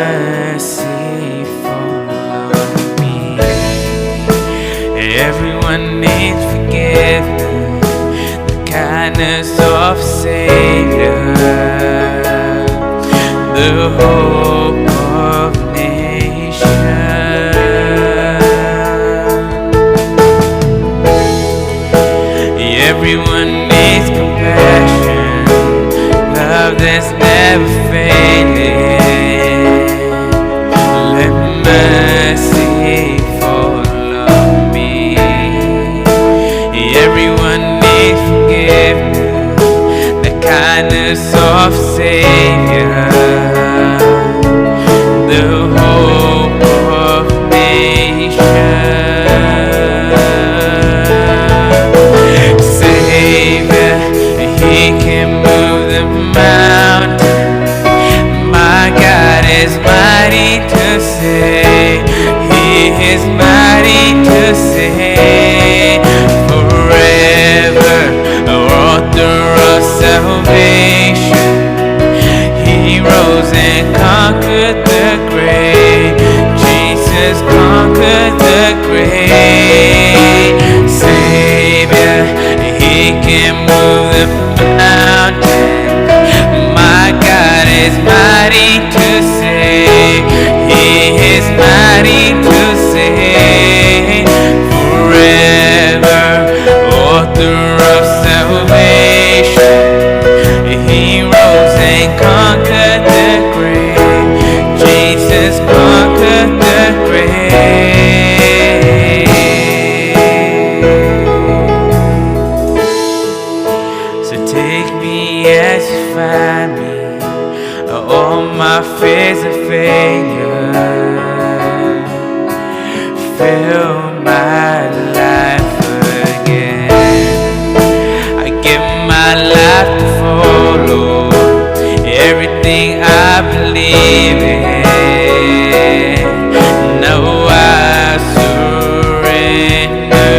mercy follow me. Everyone needs forgiveness, the kindness of Savior, the hope of nations. Everyone needs compassion, love that's never fading. Let mercy follow me. Everyone needs forgiveness, the kindness of Savior, the hope of nations. Savior, He can move the mountain. My God is mighty to save. He is mighty to save. Forever, author of salvation. He rose and conquered the grave. Jesus conquered the grave. Savior, He can move the mountain. My God is mighty to save. He is mighty to save. Forever, author of salvation. He rose and conquered the grave. Jesus conquered the grave. So take me as you find me. All my fears and failure, fill my life again. I give my life to follow everything I believe in. Now I surrender.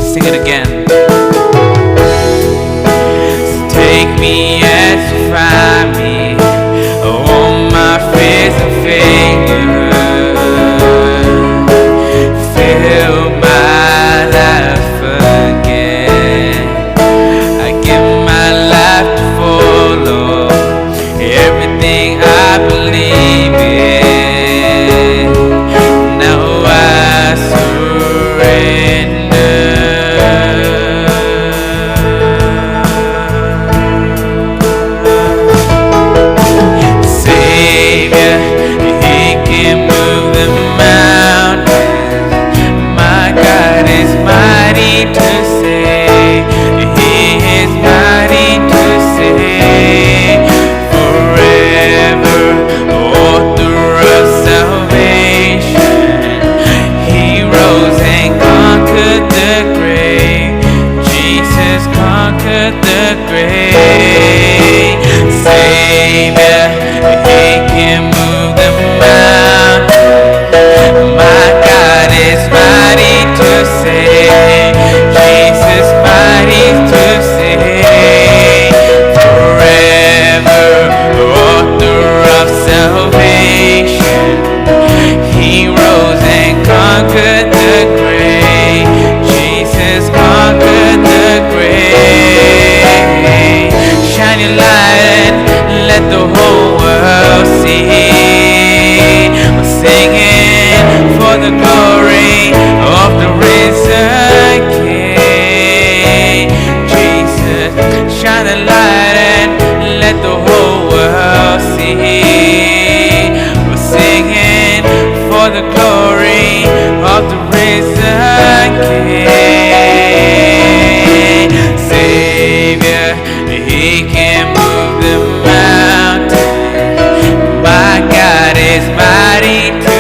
Sing it again. Take me as you find me. All my fears and failure, fill my life again. I give my life to follow everything I believe in. Now I surrender. Savior, He can move the mountain. My God is mighty to save. Jesus mighty to save. Forever, author of salvation. He rose and conquered the grave. Jesus conquered the grave. Shine your light, let the whole world see. We're singing for the glory of the risen King. Jesus, shine a light and let the whole world see. We're singing for the glory of the risen King. Savior, He can move the mountain. My God is mighty to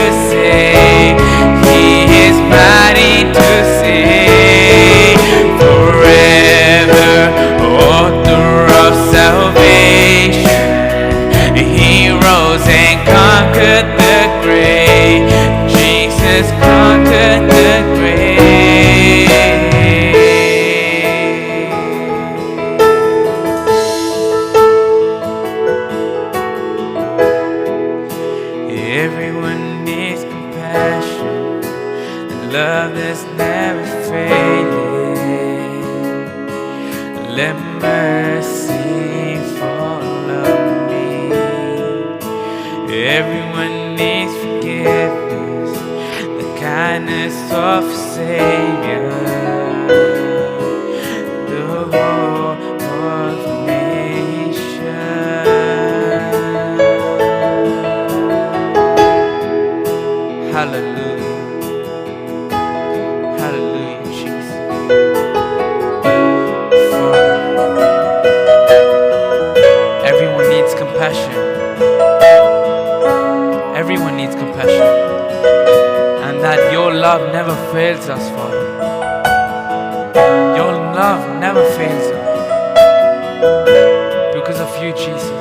Let mercy follow me. Everyone needs forgiveness, the kindness of a Savior, the hope of nations. Hallelujah. Hallelujah, Jesus. Everyone needs compassion. Everyone needs compassion. And that your love never fails us, Father. Your love never fails us. Because of you, Jesus,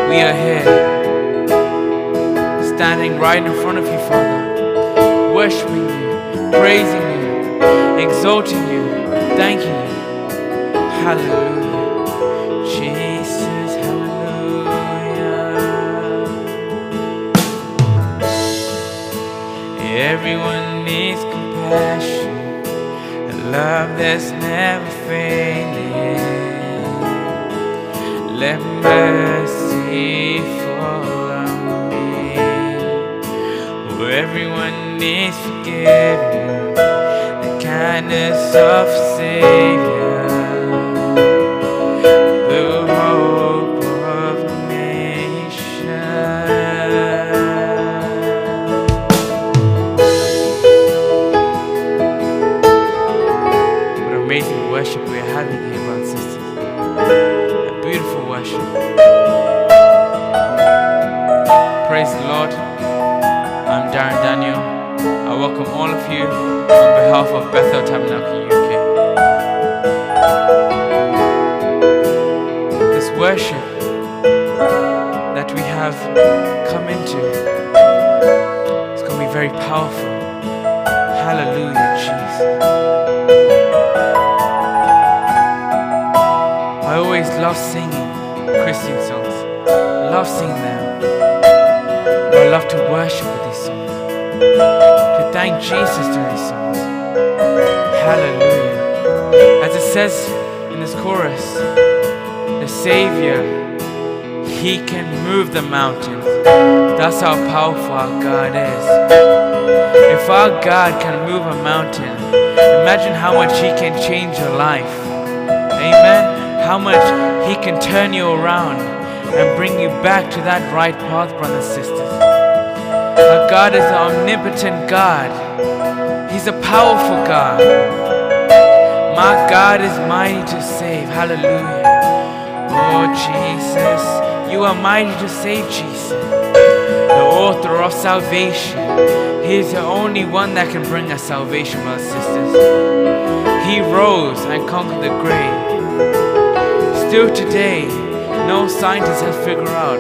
we are here, standing right in front of you, Father, worshiping you, praising you, exalting you, thanking you. Hallelujah. Jesus, hallelujah. Everyone needs compassion, a love that's never failing. Let mercy fall on me. Oh, everyone needs forgiveness, the kindness of a Savior, the hope of nations. What amazing worship we are having here, brothers and sisters. A beautiful worship. Praise the Lord. I'm Darren Daniel. I welcome all of you on behalf of Bethel Tabernacle UK. This worship that we have come into is going to be very powerful. Hallelujah, Jesus. I always love singing Christian songs. Love singing them. I love to worship with these songs. To thank Jesus through these songs. Hallelujah. As it says in this chorus, the Savior, He can move the mountains. That's how powerful our God is. If our God can move a mountain, imagine how much He can change your life. Amen. How much He can turn you around and bring you back to that right path, brothers and sisters. Our God is an omnipotent God. He's a powerful God. My God is mighty to save. Hallelujah. Oh, Jesus, you are mighty to save, Jesus. The author of salvation. He is the only one that can bring us salvation, brothers and sisters. He rose and conquered the grave. Still today, no scientist has figured out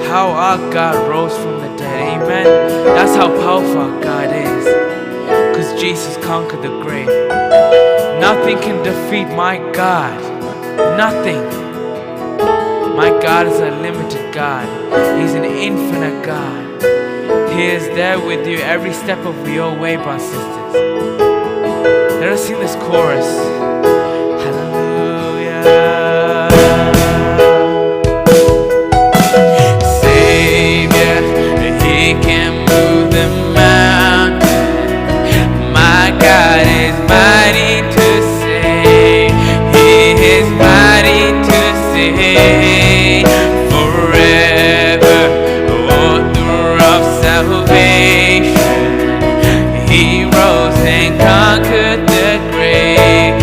how our God rose from the dead. Amen. That's how powerful our God is. Because Jesus conquered the grave. Nothing can defeat my God. Nothing. My God is a limited God. He's an infinite God. He is there with you every step of your way, brothers and sisters. Let us sing this chorus. Hallelujah. He can move the mountain. My God is mighty to save. He is mighty to save. Forever, author of salvation. He rose and conquered the grave.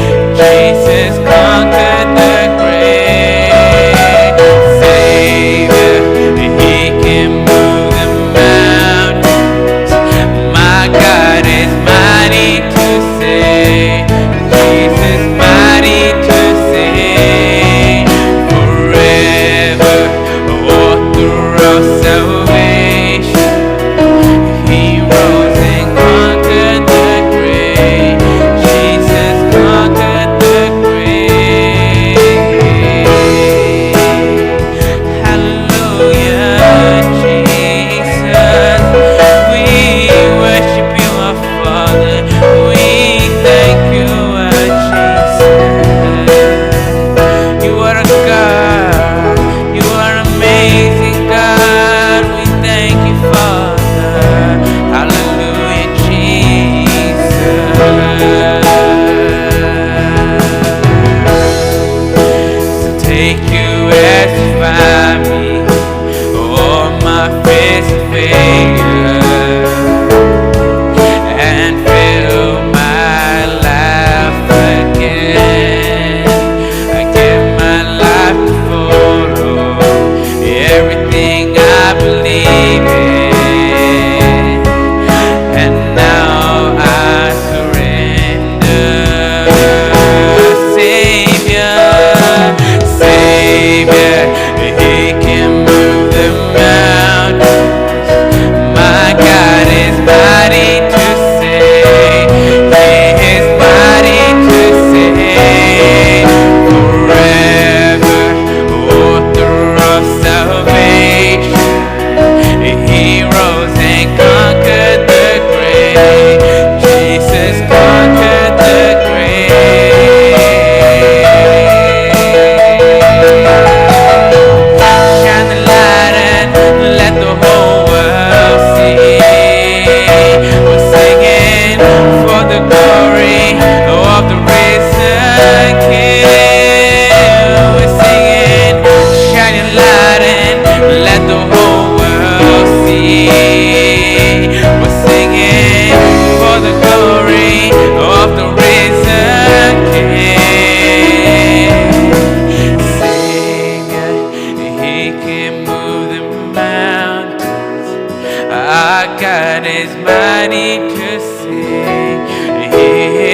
King. We're singing, shine your light and let the whole world see. We're singing for the glory of the risen King. Savior, He can move the mountains. Our God is mighty to save. He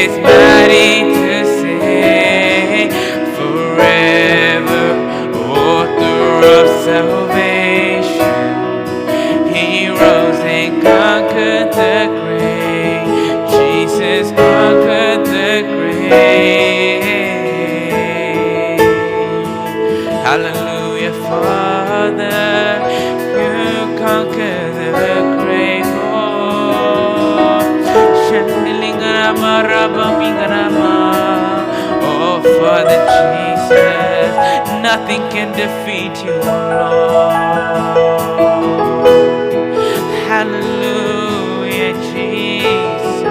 is mighty to save forever. Author of salvation, He rose and conquered the grave. Jesus conquered the grave. Hallelujah, Father, You conquer the grave. Oh, Father Jesus, nothing can defeat You, Lord. Hallelujah, Jesus.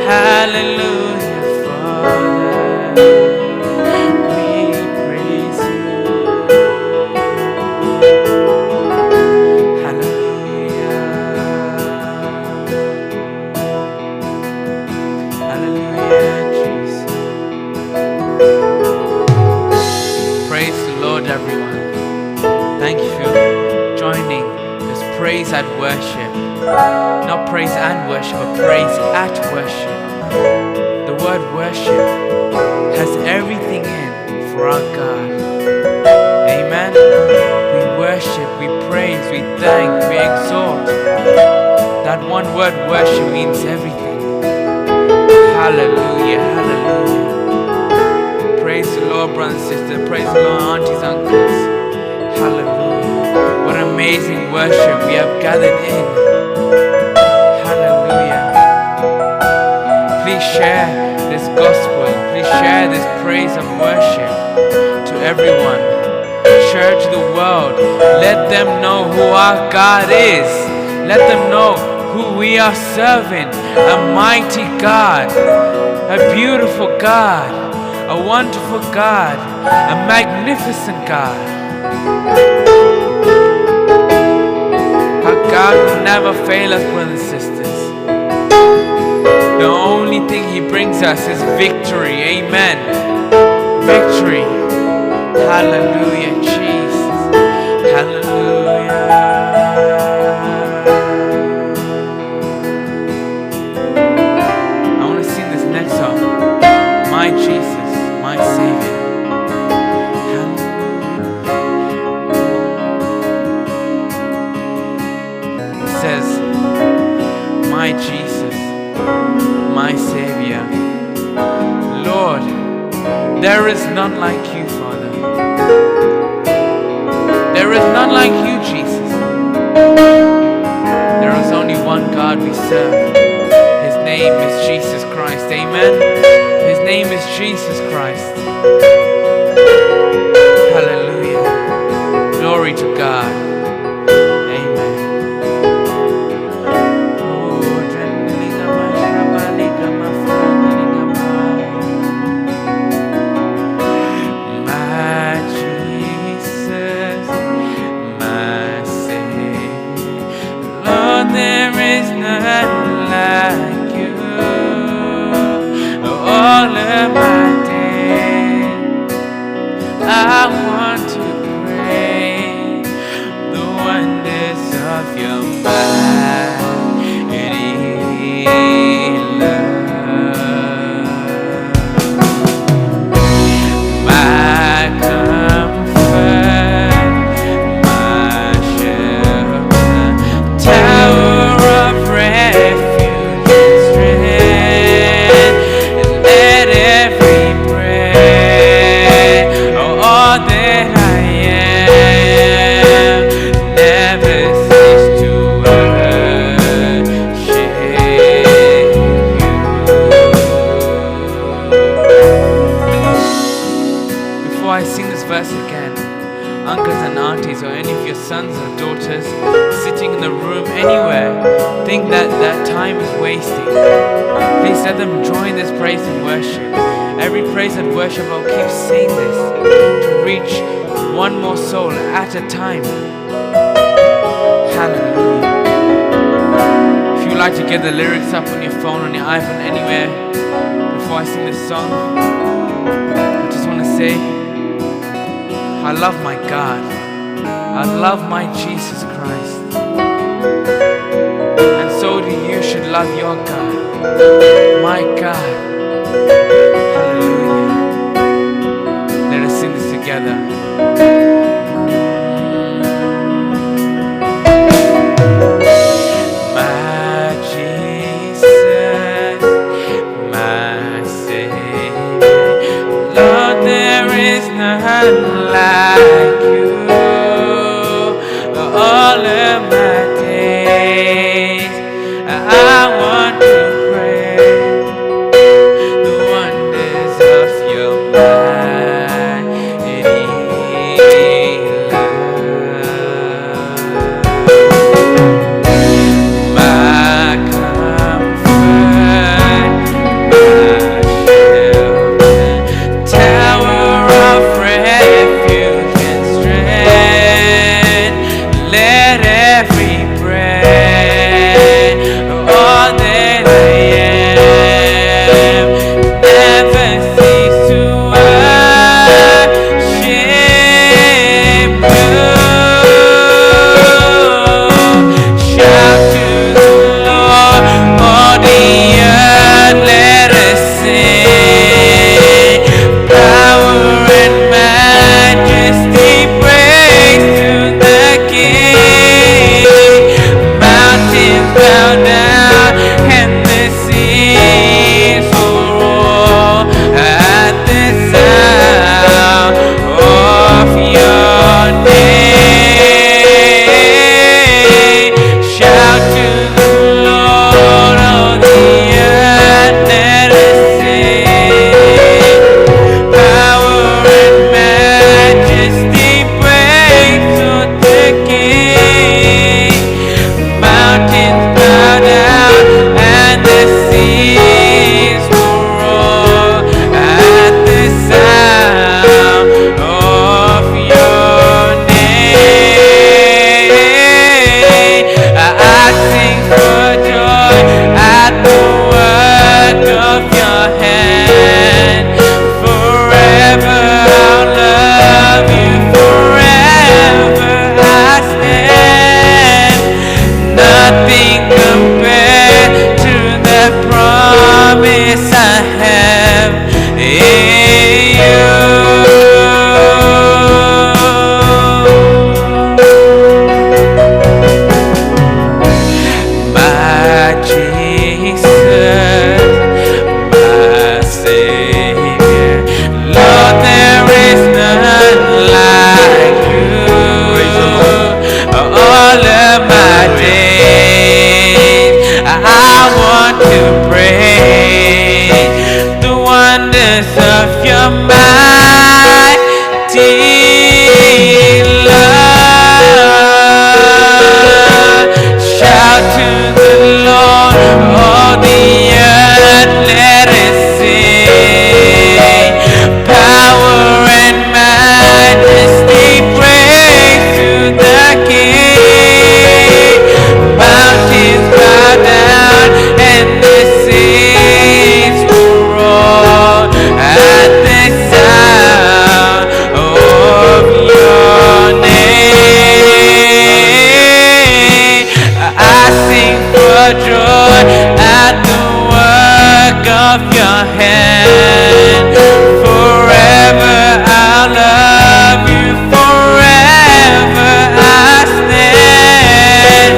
Hallelujah, Father. We praise You. Hallelujah. Hallelujah, Jesus. Praise the Lord, everyone. Thank you for joining this praise at worship. Not praise and worship, but praise at worship. The word worship has everything in for our God. Amen. We worship, we praise, we thank, we exalt. That one word worship means everything. Hallelujah, hallelujah. Praise the Lord, brothers and sisters. Praise the Lord, aunties, uncles. Hallelujah. What amazing worship we have gathered in. Hallelujah. Please share this gospel. Please share this praise and worship to everyone. Share it to the world. Let them know who our God is. Let them know who we are serving. A mighty God, a beautiful God, a wonderful God, a magnificent God. Our God will never fail us, brothers and sisters. The only thing He brings us is victory. Amen. Victory. Hallelujah, Jesus. Hallelujah. I want to sing this next song. My Jesus, my Savior. It says, my Jesus, my Savior. Lord, there is none like You, Father. There is none like You, Jesus. There is only one God we serve. His name is Jesus Christ. Amen. His name is Jesus Christ. Hallelujah. Glory to God. Amen. My Jesus, my Savior. Lord, there is none like You. All of my days, I want to praise the wonders of Your mighty love. My comfort, my shelter, tower of refuge and strength. Let every breath, all that I am, never cease to worship You. Before I sing this verse again, uncles and aunties, or any of your sons or daughters sitting in the room anywhere think that that time is wasting, please let them join this praise and worship Every praise and worship, I'll keep saying this to reach one more soul at a time. Hallelujah. If you'd like to get the lyrics up on your phone, on your iPhone, anywhere, before I sing this song, I just want to say, I love my God. I love my Jesus Christ. And so do you should love your God. My God. Hallelujah. Let us sing this together. My Jesus, my Savior, Lord, there is none like you. All of my days, I want to praise the wonders of your mighty love. My comfort, my shelter, tower of refuge and strength. Let every breath, all that I am, never cease to worship you. Shout to the Lord, all the earth, let us sing. Power and majesty, praise to the King. Mountains bow down and the seas will roar at the sound of your name. Shout to the Lord, all the earth, let us sing. Power and majesty, praise to the King. Mountains bow down and the seas will roar at the sound of your name. I sing for joy at the work of your hand. Forever I'll love you, forever I stand. Nothing compared to the promise I have in you. My Jesus, my Savior, Lord, there is none like you. All of my days, I want to praise the wonders of your mighty love. Shout to the Lord, all the earth, let us sing. Power and majesty, praise to the King. Mountains bow down and the seas will roar at the sound of your name. I sing for joy at the work of your hand. Forever I'll love you, forever I stand.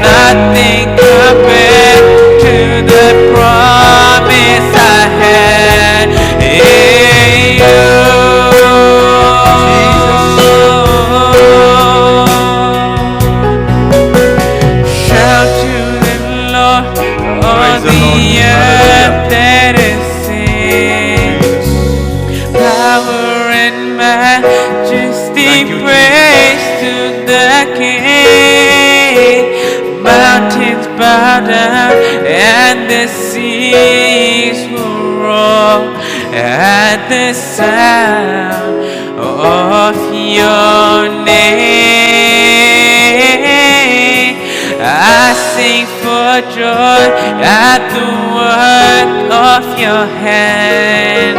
Nothing compared to the promise I had in you. Shout to the Lord, all the earth, let us sing. Power and majesty, praise to the King. Mountains bow down and the seas will roar at the sound of your name. I sing for joy at the work of your hand.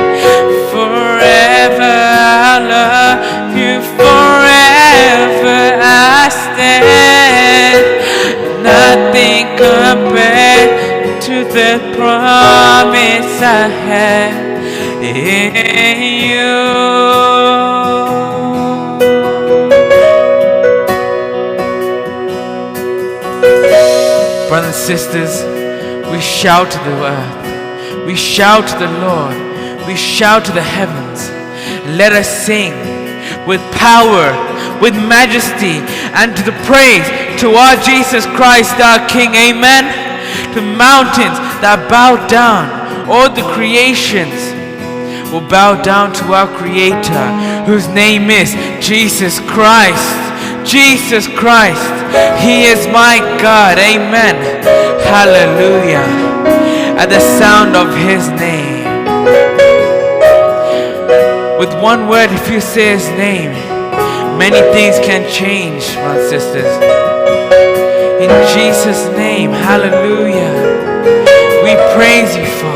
Forever I'll love you, forever I stand. Nothing compared to the promise I have in you. Brothers and sisters, we shout to the earth, we shout to the Lord, we shout to the heavens. Let us sing with power, with majesty, and to the praise to our Jesus Christ, our King. Amen. To mountains that bow down, all the creations will bow down to our Creator, whose name is Jesus Christ. Jesus Christ, He is my God. Amen. Hallelujah. At the sound of His name, with one word, if you say His name, many things can change, brothers and sisters. In Jesus' name, hallelujah. We praise you, Father.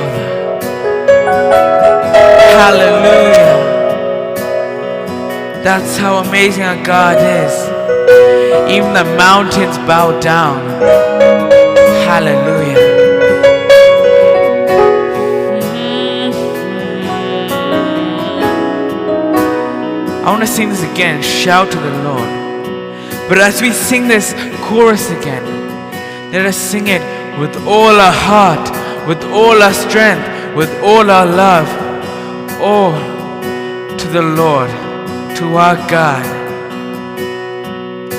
Hallelujah. That's how amazing our God is. Even the mountains bow down. Hallelujah. I want to sing this again. Shout to the Lord. But as we sing this chorus again, let us sing it with all our heart, with all our strength, with all our love. All to the Lord, to our God.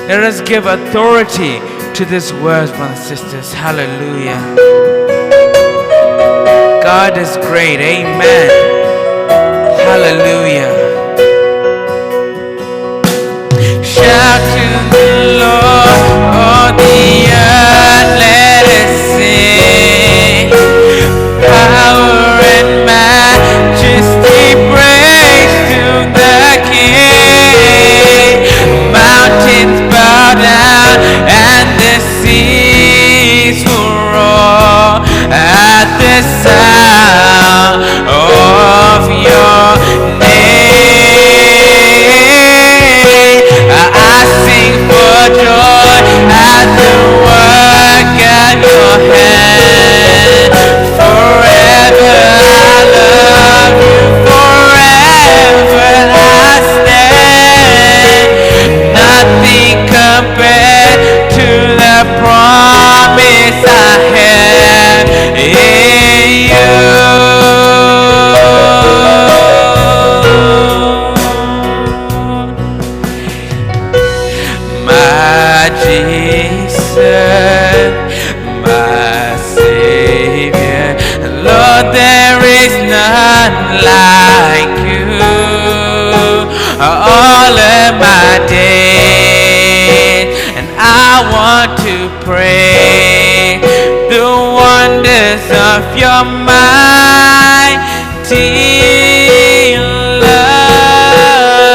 Let us give authority to these words, brothers and sisters. Hallelujah. God is great. Amen. Hallelujah. Shout to the Lord, all the earth, let us sing. Power and majesty, praise to the King. Mountains bow down and the seas will roar at the sound of your name. I sing for joy at the work of your hand. Forever I love you, forever I stand. Nothing compared to the promise I have in you. My Jesus, my Savior, Lord, there is none like you. All of my days, and I want to pray the wonders of your mighty love.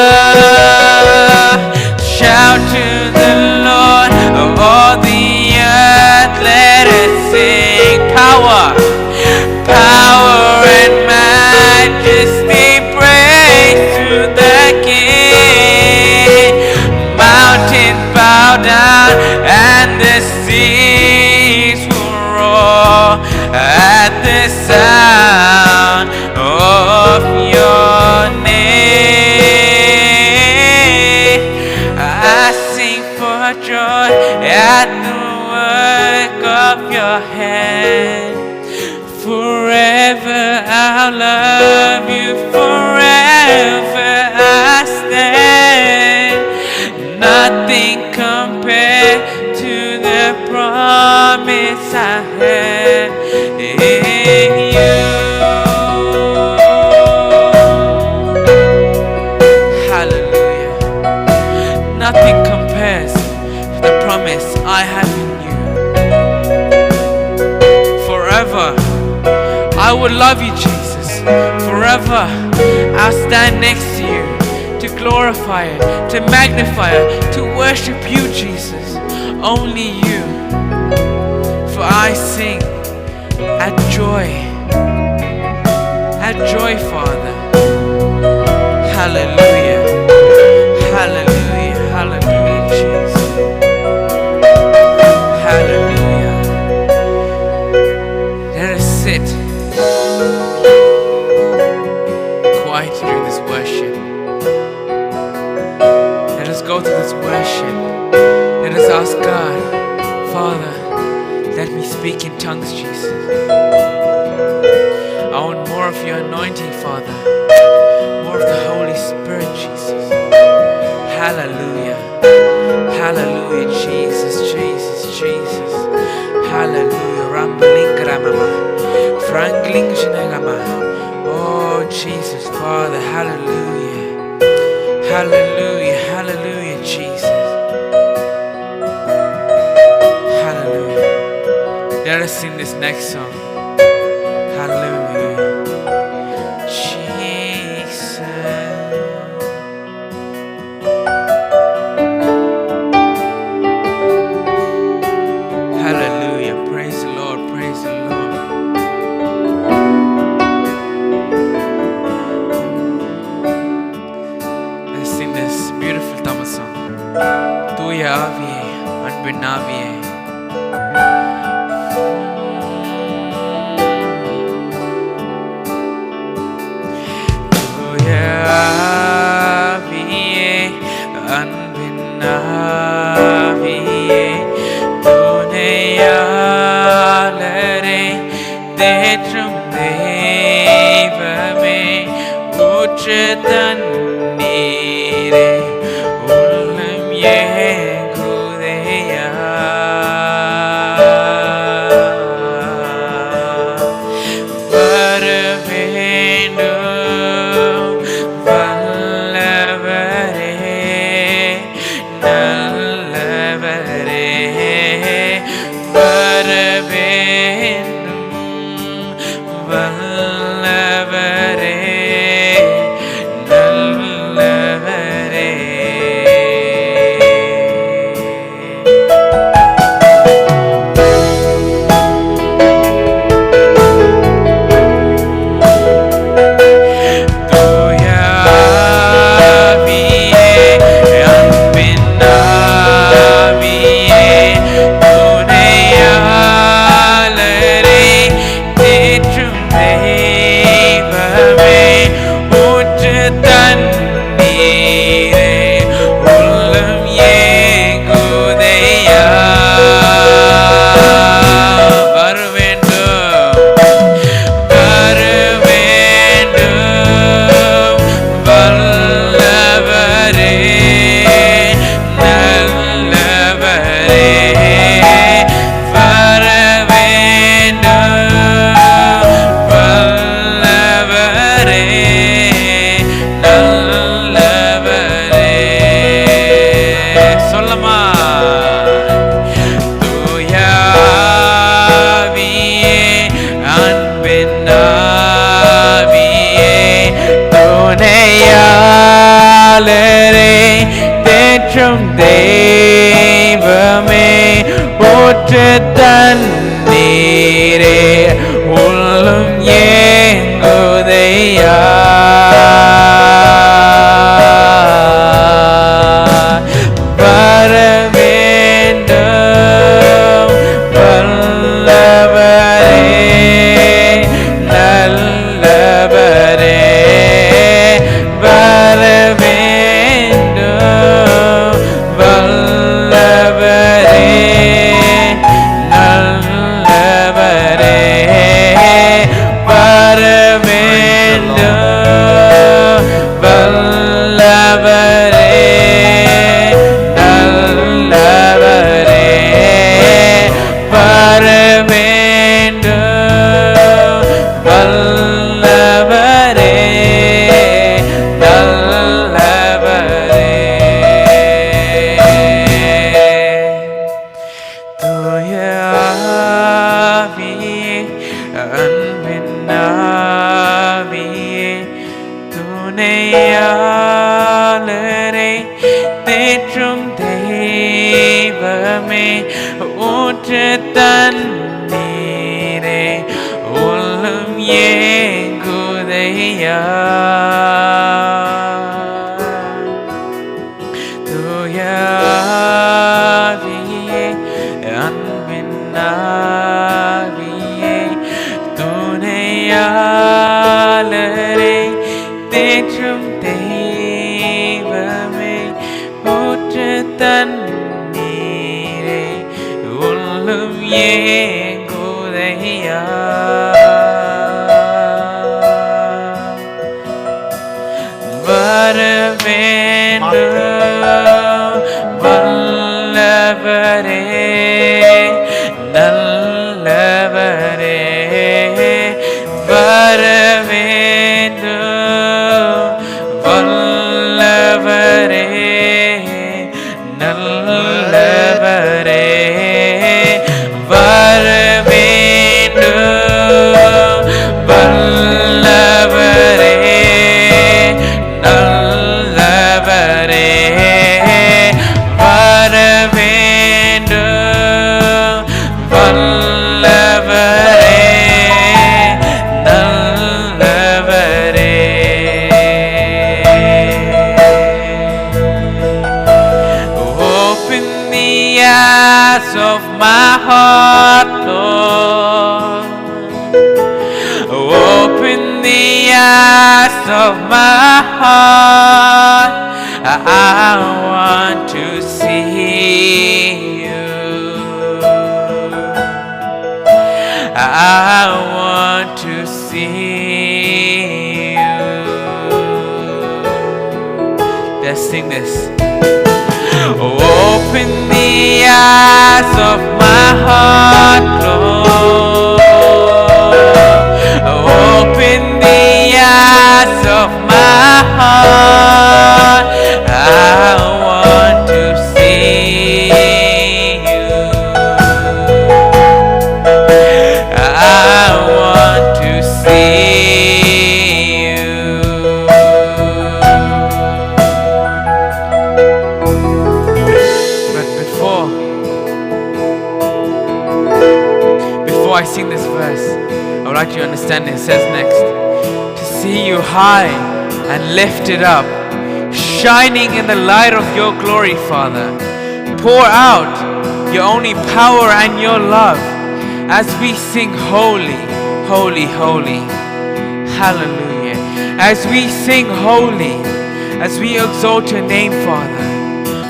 Shout to the Lord, all the earth, let us sing. Power, power and majesty, praise to the King. Mountains bow down and the seas will roar at the sound of your name. I sing for joy at the work of your hand. Forever I'll love you, forever I stand. Nothing compared to the promise I have in you. Hallelujah. Nothing compares to the promise I have in you. Forever I will love you, Jesus. Forever wherever I'll stand next to you to glorify it, to magnify it, to worship you, Jesus. Only you. For I sing at joy, Father. Hallelujah, hallelujah, hallelujah, Jesus. Hallelujah. Let us sit quiet during this worship. Let us go to this worship. Let us ask God, Father, let me speak in tongues, Jesus. I want more of your anointing, Father. More of the Holy Spirit, Jesus. Hallelujah. Hallelujah, Jesus, Jesus, Jesus. Hallelujah. Rambling gramama. Frangling shenagama. Oh, Jesus, Father. Hallelujah. Hallelujah. Hallelujah, Jesus. Hallelujah. Let us sing this next song. Hallelujah. Jesus. Hallelujah. Praise the Lord. Praise the Lord. Let's sing this beautiful Tamil song. Tuya Aviye, Anbin Aviye. தண்ணீரே உள்ளம் ஏங்குதையா வர வேண்டும் வல்லவரே நல்லவரே வர வேண்டும் வல்லவரே நல்லவரே துணையாளரே தேற்றும் தெய்வமே ஊற்று தண்ணீரே உள்ளம் ஏங்குதையா தூயாவியே அன்பின் ஆவியே துணையாளரே தேற்றும் தெய்வமே ஊற்று தண்ணீரே உள்ளம் ஏங்குதையா வரவேண்டும் வல்லவரே நல்லவரே வரவேண்டும் வல்லவரே நல்லவரே வரவேண்டும் வல்லவரே நல்லவரே வரவேண்டும் வல்லவரே நல்லவரே open the eyes of my heart, Lord. Open the eyes of my heart. I want to see you. I want to see you. Let's sing this. Open the eyes of my heart, Lord. Open the eyes of my heart. I want to see you. I want to see you. But before I sing this verse, I would like you to understand it says next, to see you high and lifted up, shining in the light of your glory, Father. Pour out your only power and your love as we sing holy, holy, holy. Hallelujah. As we sing holy, as we exalt your name, Father,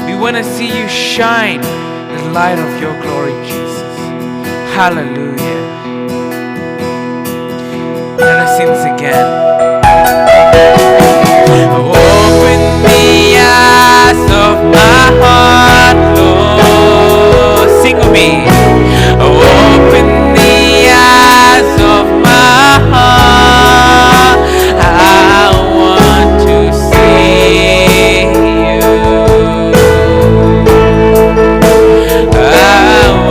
we want to see you shine the light of your glory, Jesus. Hallelujah. Let us sing this again. Open the eyes of my heart, Lord. Sing with me. Open the eyes of my heart. I want to see you. I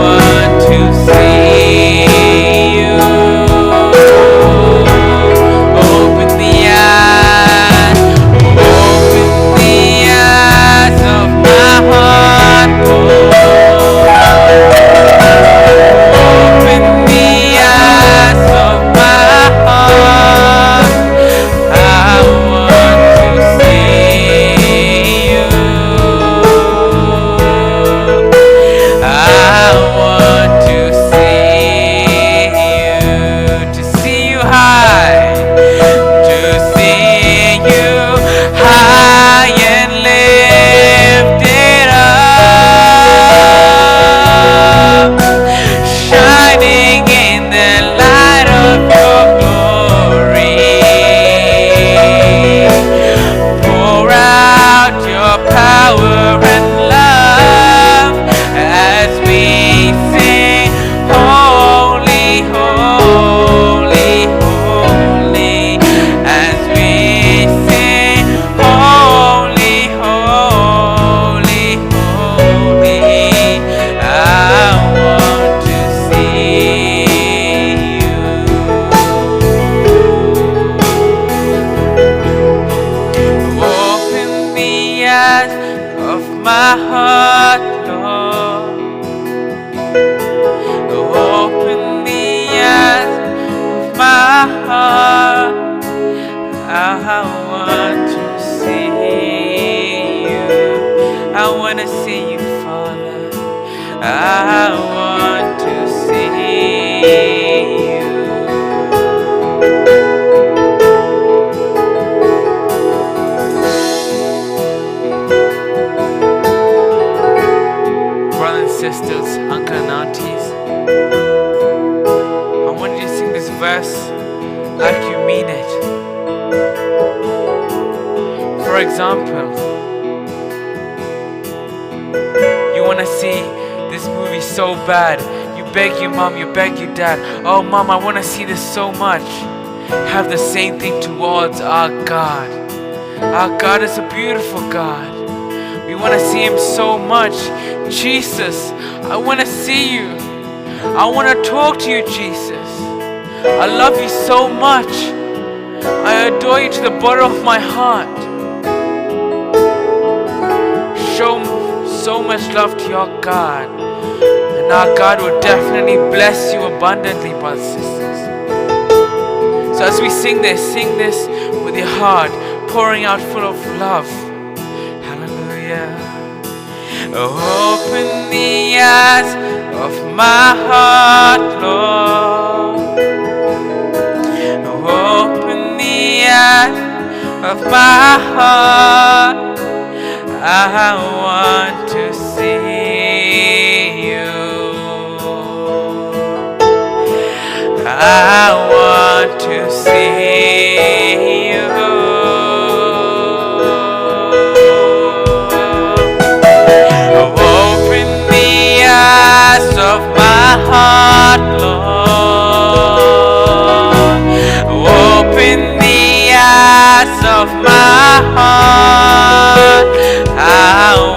want to see you. Open the eyes. my heart, Lord. Open the eyes of my heart. I want to see you. I want to see you, Father. I want to see you. Brothers and sisters, uncle and aunties, I want you to sing this verse like you mean it. For example, you want to see this movie so bad. You beg your mom, you beg your dad. Oh mom, I want to see this so much. Have the same thing towards our God. Our God is a beautiful God. We want to see Him so much. Jesus, I want to see you. I want to talk to you, Jesus. I love you so much. I adore you to the bottom of my heart. Show so much love to your God, and our God will definitely bless you abundantly, brothers and sisters. So as we sing this with your heart, pouring out full of love. Hallelujah. Open the eyes of my heart, Lord. Open the eyes of my heart. I want to see you. I want to see you. Open the eyes of my heart, Lord. Open the eyes of my heart. I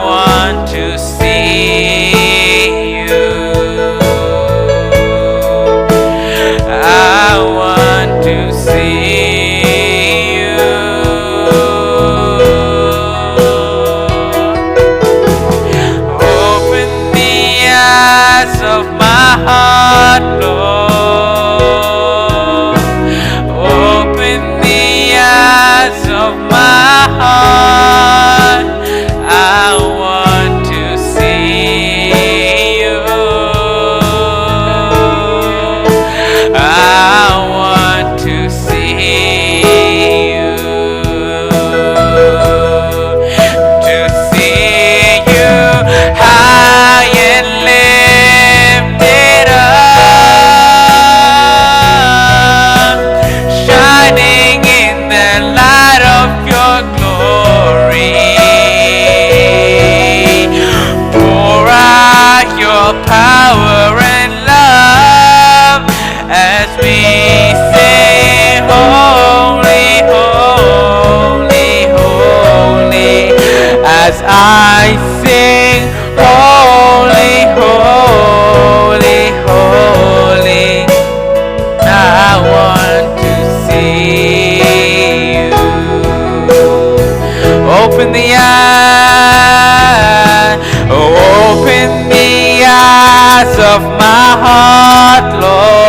want to see you. I want to see you. Open the eyes of my heart, Lord. Open the eyes of my heart. I want to see you. I want to see you. To see you high and lifted up, shining in the light of your glory. Pour out your power and love as we sing, holy, holy, holy. As I sing, holy, holy, holy. I want to see you. Open the eyes, open the eyes of my heart, Lord.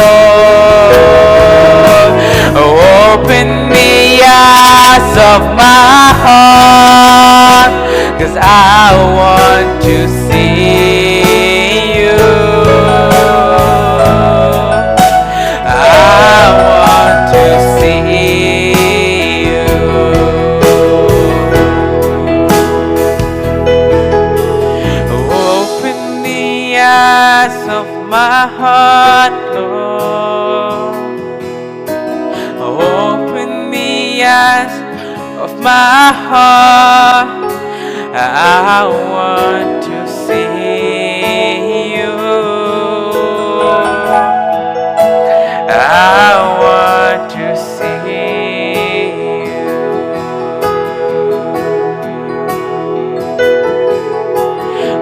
Open the eyes of my heart, 'cause I want to see you. I want to see you. Open the eyes of my heart, Lord. Open the eyes of my heart. I want to see you. I want to see you.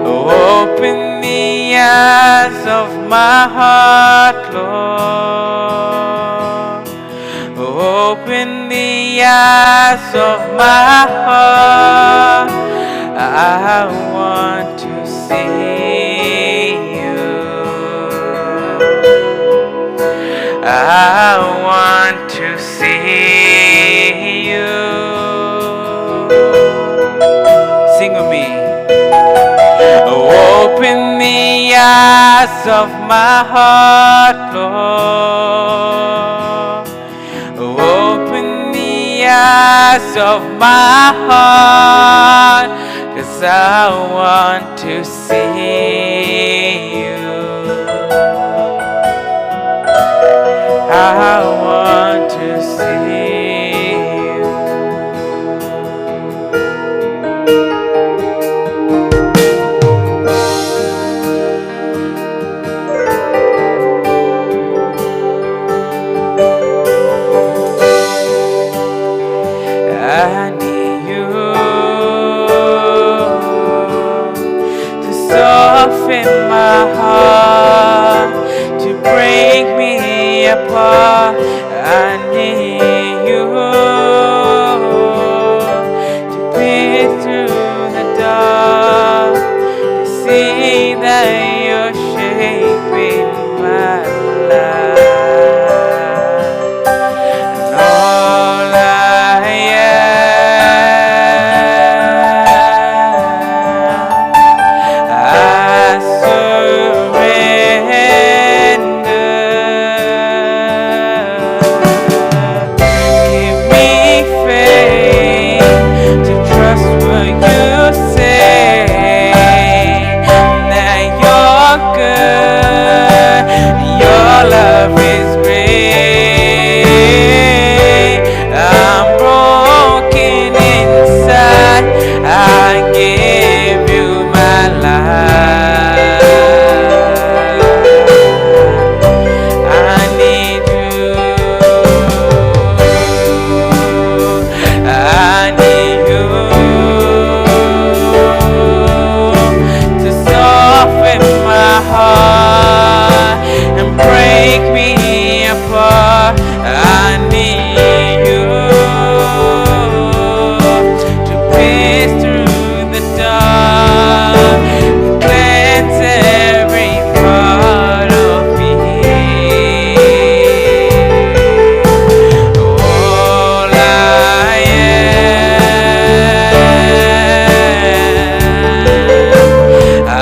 Open the eyes of my heart, Lord. Open the eyes of my heart. I I want to see you. I want to see you. Sing with me. Open the eyes of my heart, Lord. Open the eyes of my heart, 'cause I want to see you. I want to see you. I need you to soften my heart, to break me apart. I need you to peer through the dark, to see that you're shaping my life. And all I love is great. I'm broken inside. I give you my life. I need you. I need you to soften my heart and break me apart. I need you to pierce through the dark, cleanse every part of me. All I am, I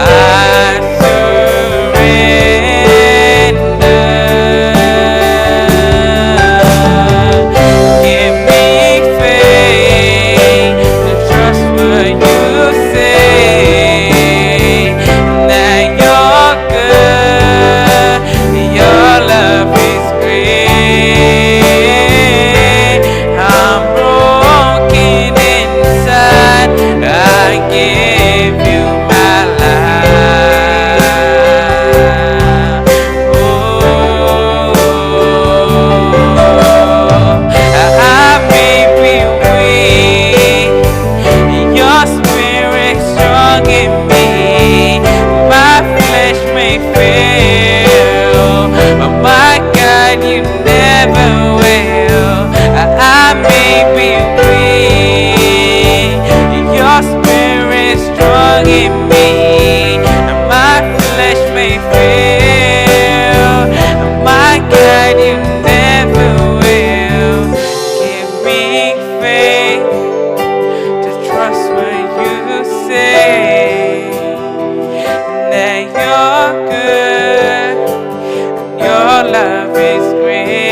you never will. I may be weak, your spirit strong in me, and my flesh may fail. My God, you never will. Give me faith to trust what you say, that you're good, your love is great.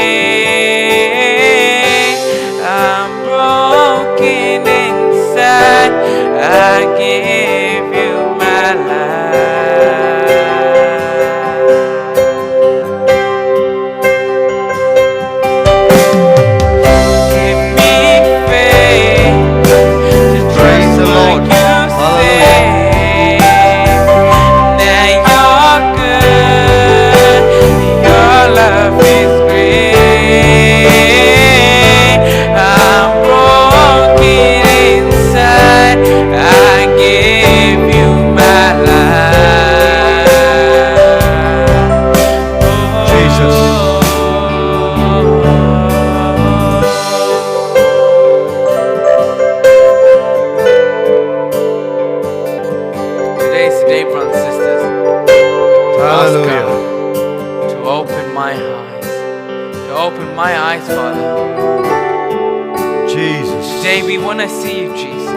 I'm broken inside. I give you my life. Give me faith to trust what you say, that you're good, your love is great. I'm broken inside. I give my eyes, Father. Jesus. Today we want to see you, Jesus.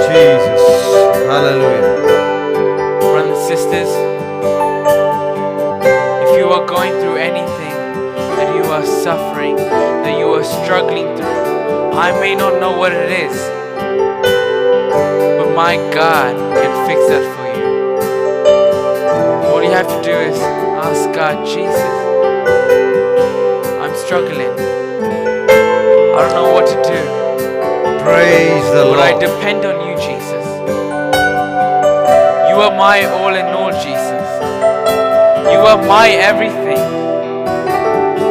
Jesus. Hallelujah. Brothers and sisters, if you are going through anything, that you are suffering, that you are struggling through, I may not know what it is, but my God can fix that for you. All you have to do is ask God, Jesus, I'm struggling. I don't know what to do. Praise the But I Lord. depend on you, Jesus. You are my all in all, Jesus. You are my everything.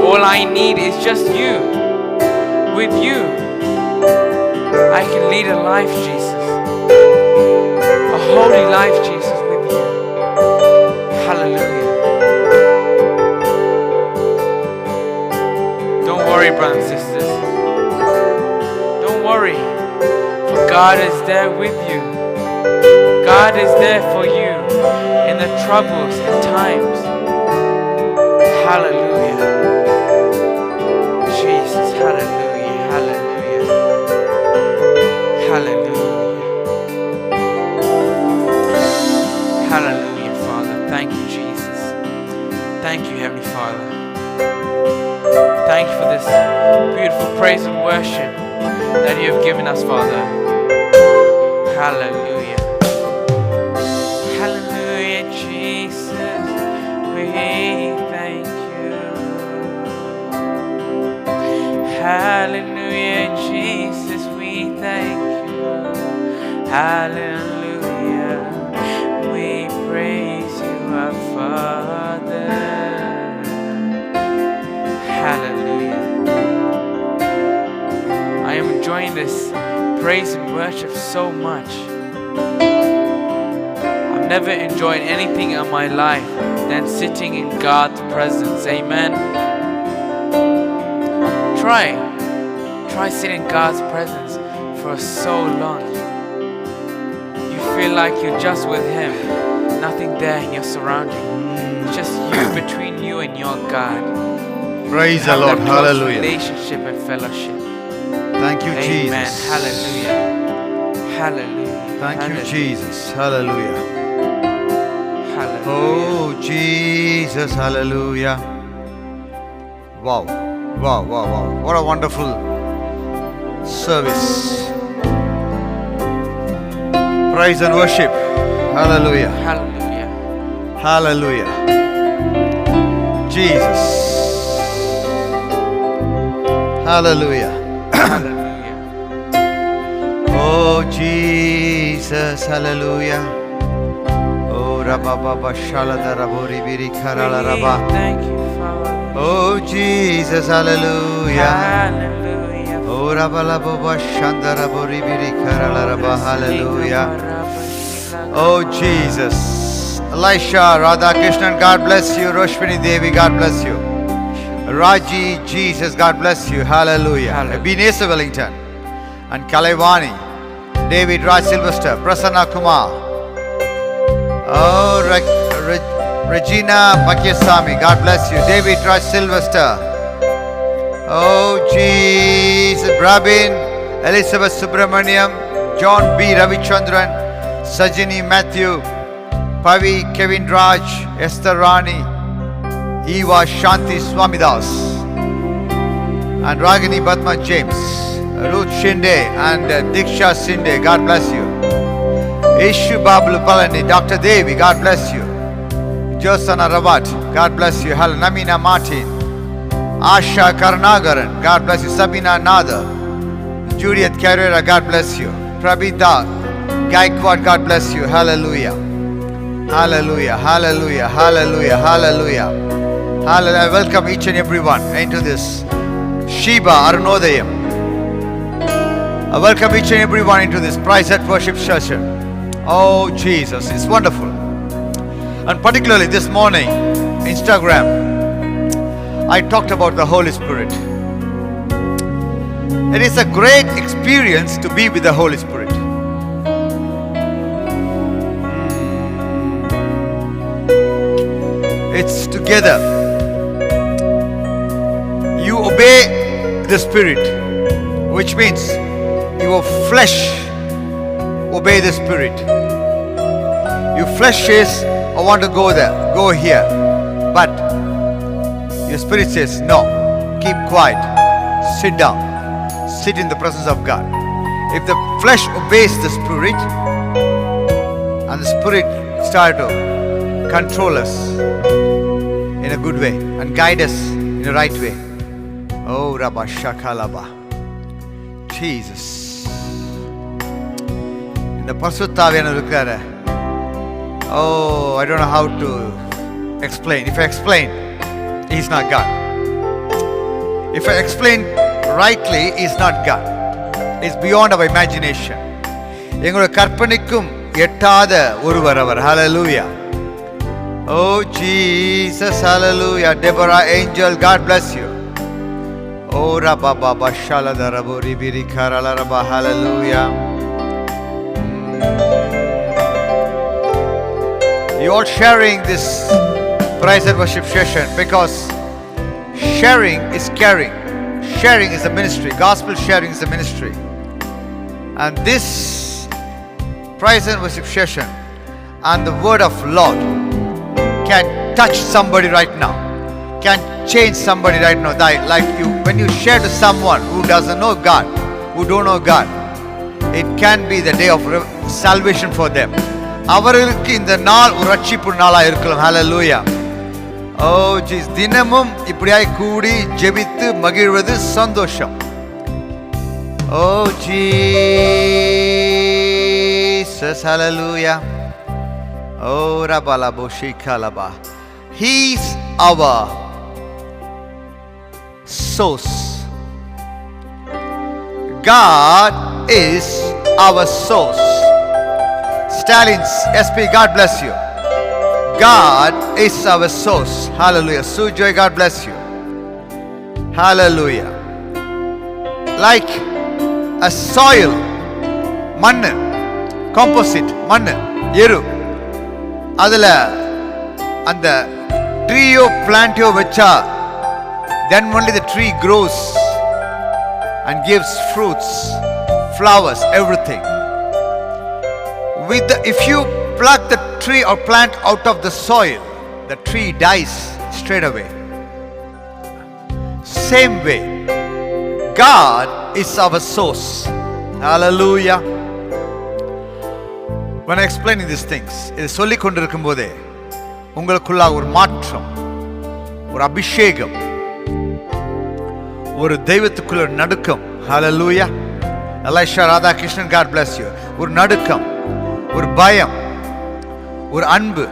All I need is just you. With you, I can lead a life, Jesus. A holy life, Jesus, with you. Hallelujah. Don't worry, brothers and sisters. Don't worry, for God is there with you. God is there for you in the troubles and times. Hallelujah. Jesus, hallelujah, hallelujah. Hallelujah. Hallelujah, Father. Thank you, Jesus. Thank you, Heavenly Father. Thank you for this beautiful praise and worship that you have given us, Father. Hallelujah. Hallelujah, Jesus. We thank you. Hallelujah, Jesus. We thank you. Hallelujah. We praise you, our Father. Hallelujah. I am enjoying this praise and worship so much. I've never enjoyed anything in my life than sitting in God's presence. Amen. Try sitting in God's presence for so long. You feel like you're just with Him, nothing there in your surrounding. It's just you, between you and your God. Praise the Have Lord. that close Hallelujah. relationship and fellowship. Thank you, Amen. Jesus. Hallelujah. Hallelujah. Thank you, Hallelujah. Jesus. Hallelujah. Hallelujah. Oh, Jesus. Hallelujah. Wow. Wow, wow, wow. What a wonderful service. Praise and worship. Hallelujah. Hallelujah. Hallelujah. Jesus. Hallelujah. Hallelujah. Oh, Jesus. Hallelujah. Oh, Rabba Baba Shalada Rabori Biri Karala Rabba. We thank you, Father. Oh, Jesus. Hallelujah. Hallelujah. Oh, Rabba Baba Shandara Bori Biri Karala Rabba. Hallelujah. Oh, Jesus. Elisha, Radha Krishnan, God bless you. Roshmini Devi, God bless you. Raji, Jesus, God bless you. Hallelujah. Hallelujah. Ebenezer Wellington and Kalevani, David Raj Sylvester, Prasanna Kumar. Oh, Regina Pakyasamy, God bless you. David Raj Sylvester. Oh, Jesus. Brabin, Elizabeth Subramaniam, John B. Ravichandran, Sajini Matthew, Pavi, Kevin Raj, Esther Rani, Eva Shanti Swamidas, and Ragini Batma James, Ruth Shinde and Diksha Shinde, God bless you. Ishu Bablu Palani, Dr. Devi, God bless you. Josana Rawat, God bless you. Namina Martin, Asha Karnagaran, God bless you. Sabina Nada, Juliet Carrera, God bless you. Prabita Gaikwad, God bless you. Hallelujah. Hallelujah. Hallelujah. Hallelujah. Hallelujah. Hallelujah. I welcome each and everyone into this Shiba Arunodayam. I welcome each and everyone into this Praise and Worship session. Oh, Jesus, it's wonderful. And particularly this morning, Instagram, I talked about the Holy Spirit. It is a great experience to be with the Holy Spirit. It's together. obey the Spirit, which means your flesh obey the Spirit. Your flesh says, I want to go there, go here. But your spirit says, no, keep quiet, sit down, sit in the presence of God. If the flesh obeys the Spirit, and the Spirit starts to control us in a good way and guide us in the right way. Oh, Rabba Shakalaba. Jesus. இந்த பரிசுத்தாவியானவர் இருக்கிறாரு. Oh, I don't know how to explain. If I explain, He's not God. If I explain rightly, He's not God. It's beyond our imagination. எங்களுடைய கற்பனைக்கும் எட்டாத ஒருவர் அவர். Hallelujah. Oh Jesus, hallelujah. Deborah, angel, God bless you. Oh Rabba Baba Shaladarabu Ribiri Karalaraba, hallelujah. You all sharing this praise and worship session because sharing is caring. Sharing is a ministry. Gospel sharing is a ministry. And this praise and worship session and the word of Lord can touch somebody right now. Can change somebody right now. Like you, when you share to someone who doesn't know God, who don't know God, it can be the day of salvation for them. அவர்களுக்கு இந்த நாள் ஒரு ரட்சிப்பு நாளா இருக்கலாம். Hallelujah. Oh Jesus, தினமும் இப்படியாய் கூடி ஜெபித்து மகிழ்வது சந்தோஷம். Oh Jesus, hallelujah. Oh Rabalabo Shikalaba. He's our source. God is our source. Stalins, SP, God bless you. God is our source. Hallelujah. Sujoy, God bless you. Hallelujah. Like a soil, mannu, composite, mannu, yeru. Adala, and the tree plant vecha, then only the tree grows and gives fruits, flowers, everything. If you pluck the tree or plant out of the soil, the tree dies straight away. Same way, God is our source. Hallelujah. When I'm explaining these things, இது சொல்லிக் கொண்டிருக்கும் போதே உங்களுக்குள்ள ஒரு மாற்றம், ஒரு அபிஷேகம், ஒரு தெய்வத்துக்குள்ள நடுக்கம். Hallelujah. Elisha Radha Krishnan, God bless you. ஒரு நடுக்கம், ஒரு பயம், ஒரு அன்பு,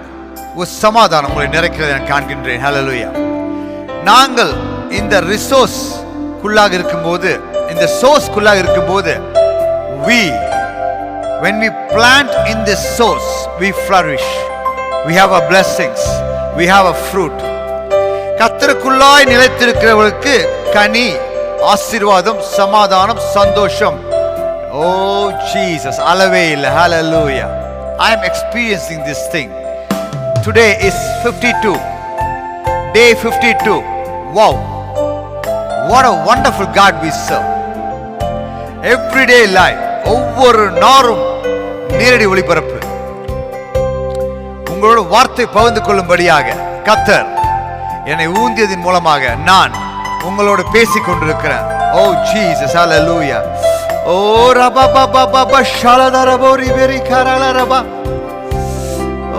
ஒரு சமாதானம் உங்களை நிறைக்கிறது நான் காண்கின்றேன். Hallelujah. நாங்கள் இந்த ரிசோர்ஸ் குள்ளாக இருக்கும்போது, இந்த சோர்ஸ் குள்ளாக இருக்கும்போது, when we plant in this source, we flourish. We have our blessings. We have a fruit. கர்த்தருக்குள்ளாய் நிலைத்திருக்கிறவர்களுக்கு கனி, ஆசீர்வாதம், சமாதானம், சந்தோஷம். Oh Jesus, அளவே இல்லை. Hallelujah. I am experiencing this thing. Today is 52. Day 52. Wow. What a wonderful God we serve. Everyday life. ஒவ்வொரு நாளும் நேரடி ஒளிபரப்பு. உங்களோட வார்த்தை பகிர்ந்து கொள்ளும்படியாக கர்த்தர் என்னை ஊந்தியதின் மூலமாக நான் உங்களோடு பேசிக் கொண்டிருக்கிறேன். Oh Jesus, hallelujah. Oh Rabba Baba Baba Shaladarabu Riberi Karalaraba.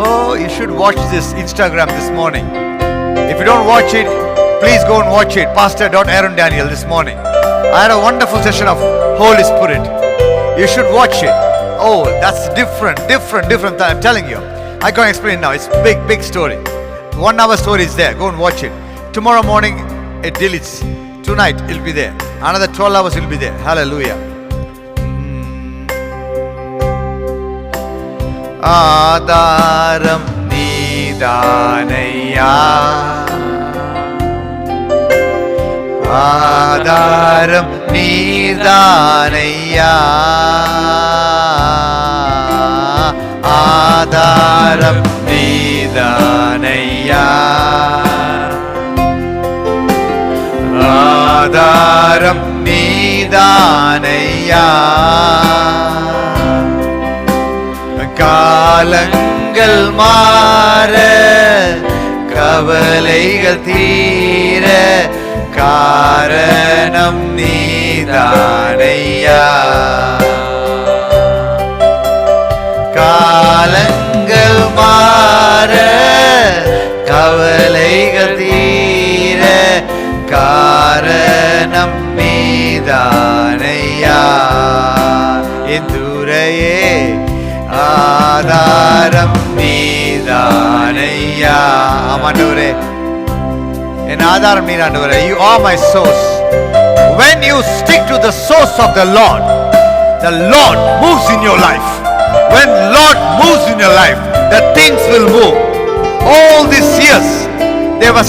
Oh, you should watch this Instagram this morning. If you don't watch it, please go and watch it. Pastor Aaron Daniel this morning. I had a wonderful session of Holy Spirit. You should watch it. Oh, that's different. I'm telling you. I can't explain now. It's big story. 1 hour story is there. Go and watch it. Tomorrow morning it deletes. Tonight it'll be there. Another 12 hours it'll be there. Hallelujah. Adaram Nidanaya. Adaram Nidanaya. Adaram Nidanaya. ஆதாரம் நீதானையா. காலங்கள் மாற கவலைகள் தீர காரணம் நீதானையா. காலங்கள் மாற கவலைகள் தீர காரணம் நீதானையா. என் துரையே ஆதாரம் நீதானையா. ஆமாண்டவரே, என் ஆதாரம் நீர் ஆண்டவரே. You are my source. When you stick to the source of the Lord moves in your life. When Lord moves in your life, the things will move. All these years they were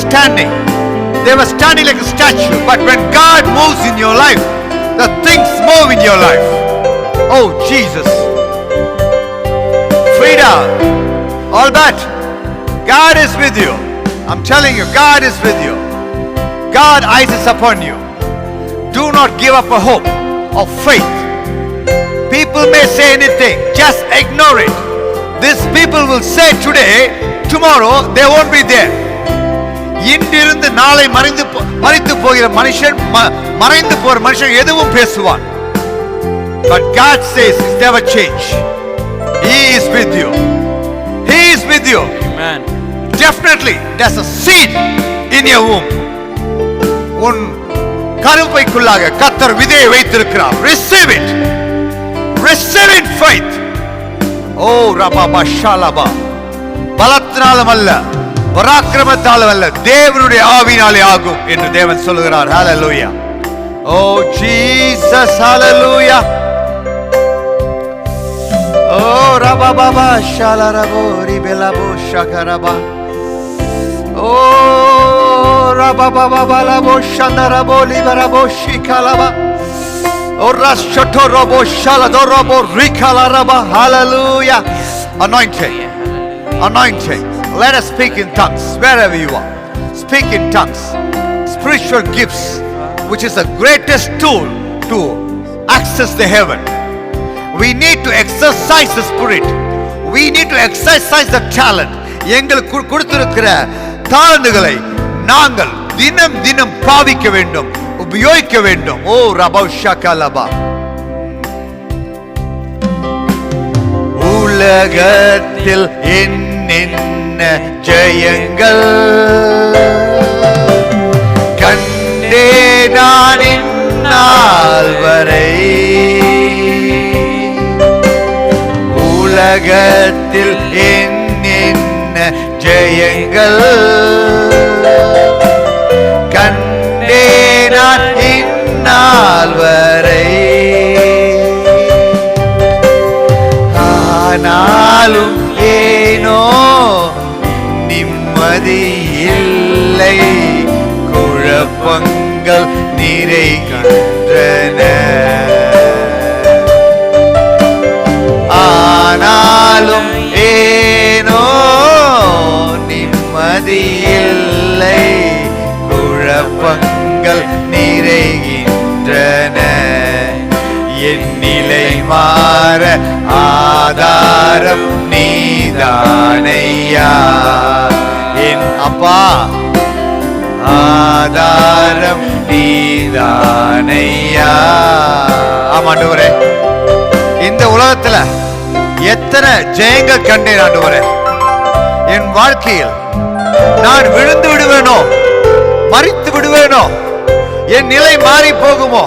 standing like a statue, but when God moves in your life, the things move in your life. Oh Jesus, Frida, all that, God is with you. I'm telling you, God is with you. God eyes upon you. Do not give up a hope of faith. People may say anything, just ignore it. These people will say today, tomorrow they won't be there. இன்றிருந்து நாளை மறைந்து போகிற மனுஷன், மறைந்து போற மனுஷன் எதுவும் பேசுவான். But God says it's never change. He is with you. He is with you. Amen. Definitely there's a seed in your womb. உன் கருப்பைக்குள்ளாக கர்த்தர் விதையை வைத்திருக்கிறார். Receive it. Receive in faith. Oh rababa shalaba. பலத்தினாலும் அல்ல, பராக்கிரமத்தாலும் அல்ல, தேவனுடைய ஆவியினாலே ஆகும் என்று தேவன் சொல்லுகிறார். Hallelujah. Oh Jesus, hallelujah. Oh rababa shalarabo ribelabo shakaraba. Oh rababa labo shandarabo libarabo shikalaba. Oh rashtorobo shaladorobo rikalaraba. Hallelujah. Anointing. Anointing. Let us speak in tongues wherever you are. Speak in tongues. Spiritual gifts, which is the greatest tool to access the heaven. We need to exercise the spirit. We need to exercise the talent. எங்களுக்கு கொடுத்திருக்கிற தாளந்துகளை நாங்கள் தினம் தினம் பாவிக்க வேண்டும், உபயோகிக்க வேண்டும். ஓ ரபௌஷகலபா. உலகத்தில் என்ன ஜெயங்கள் கண்டே நான் இந்நாள் வரை. உலகத்தில் என்ன ஜெயங்கள் கண்டே நான் இந்நாள் வரை. ஆனாலும் ஏனோ நிம்மதி இல்லை, குழப்பங்கள் நிறைகின்றன. ஆனாலும் ஏனோ நிம்மதி இல்லை, குழப்பங்கள் நிறைகின்றன. என் நிலை மாற ஆதாரம் நீதானையா. என் அப்பா ஆதாரம் நீதானையா. ஆமாண்டவரே, இந்த உலகத்துல எத்தனை ஜெயங்கள் கண்டேன் ஆண்டவரே. என் வாழ்க்கையில் நான் விழுந்து விடுவேனோ, மரித்து விடுவேனோ, என் நிலை மாறி போகுமோ,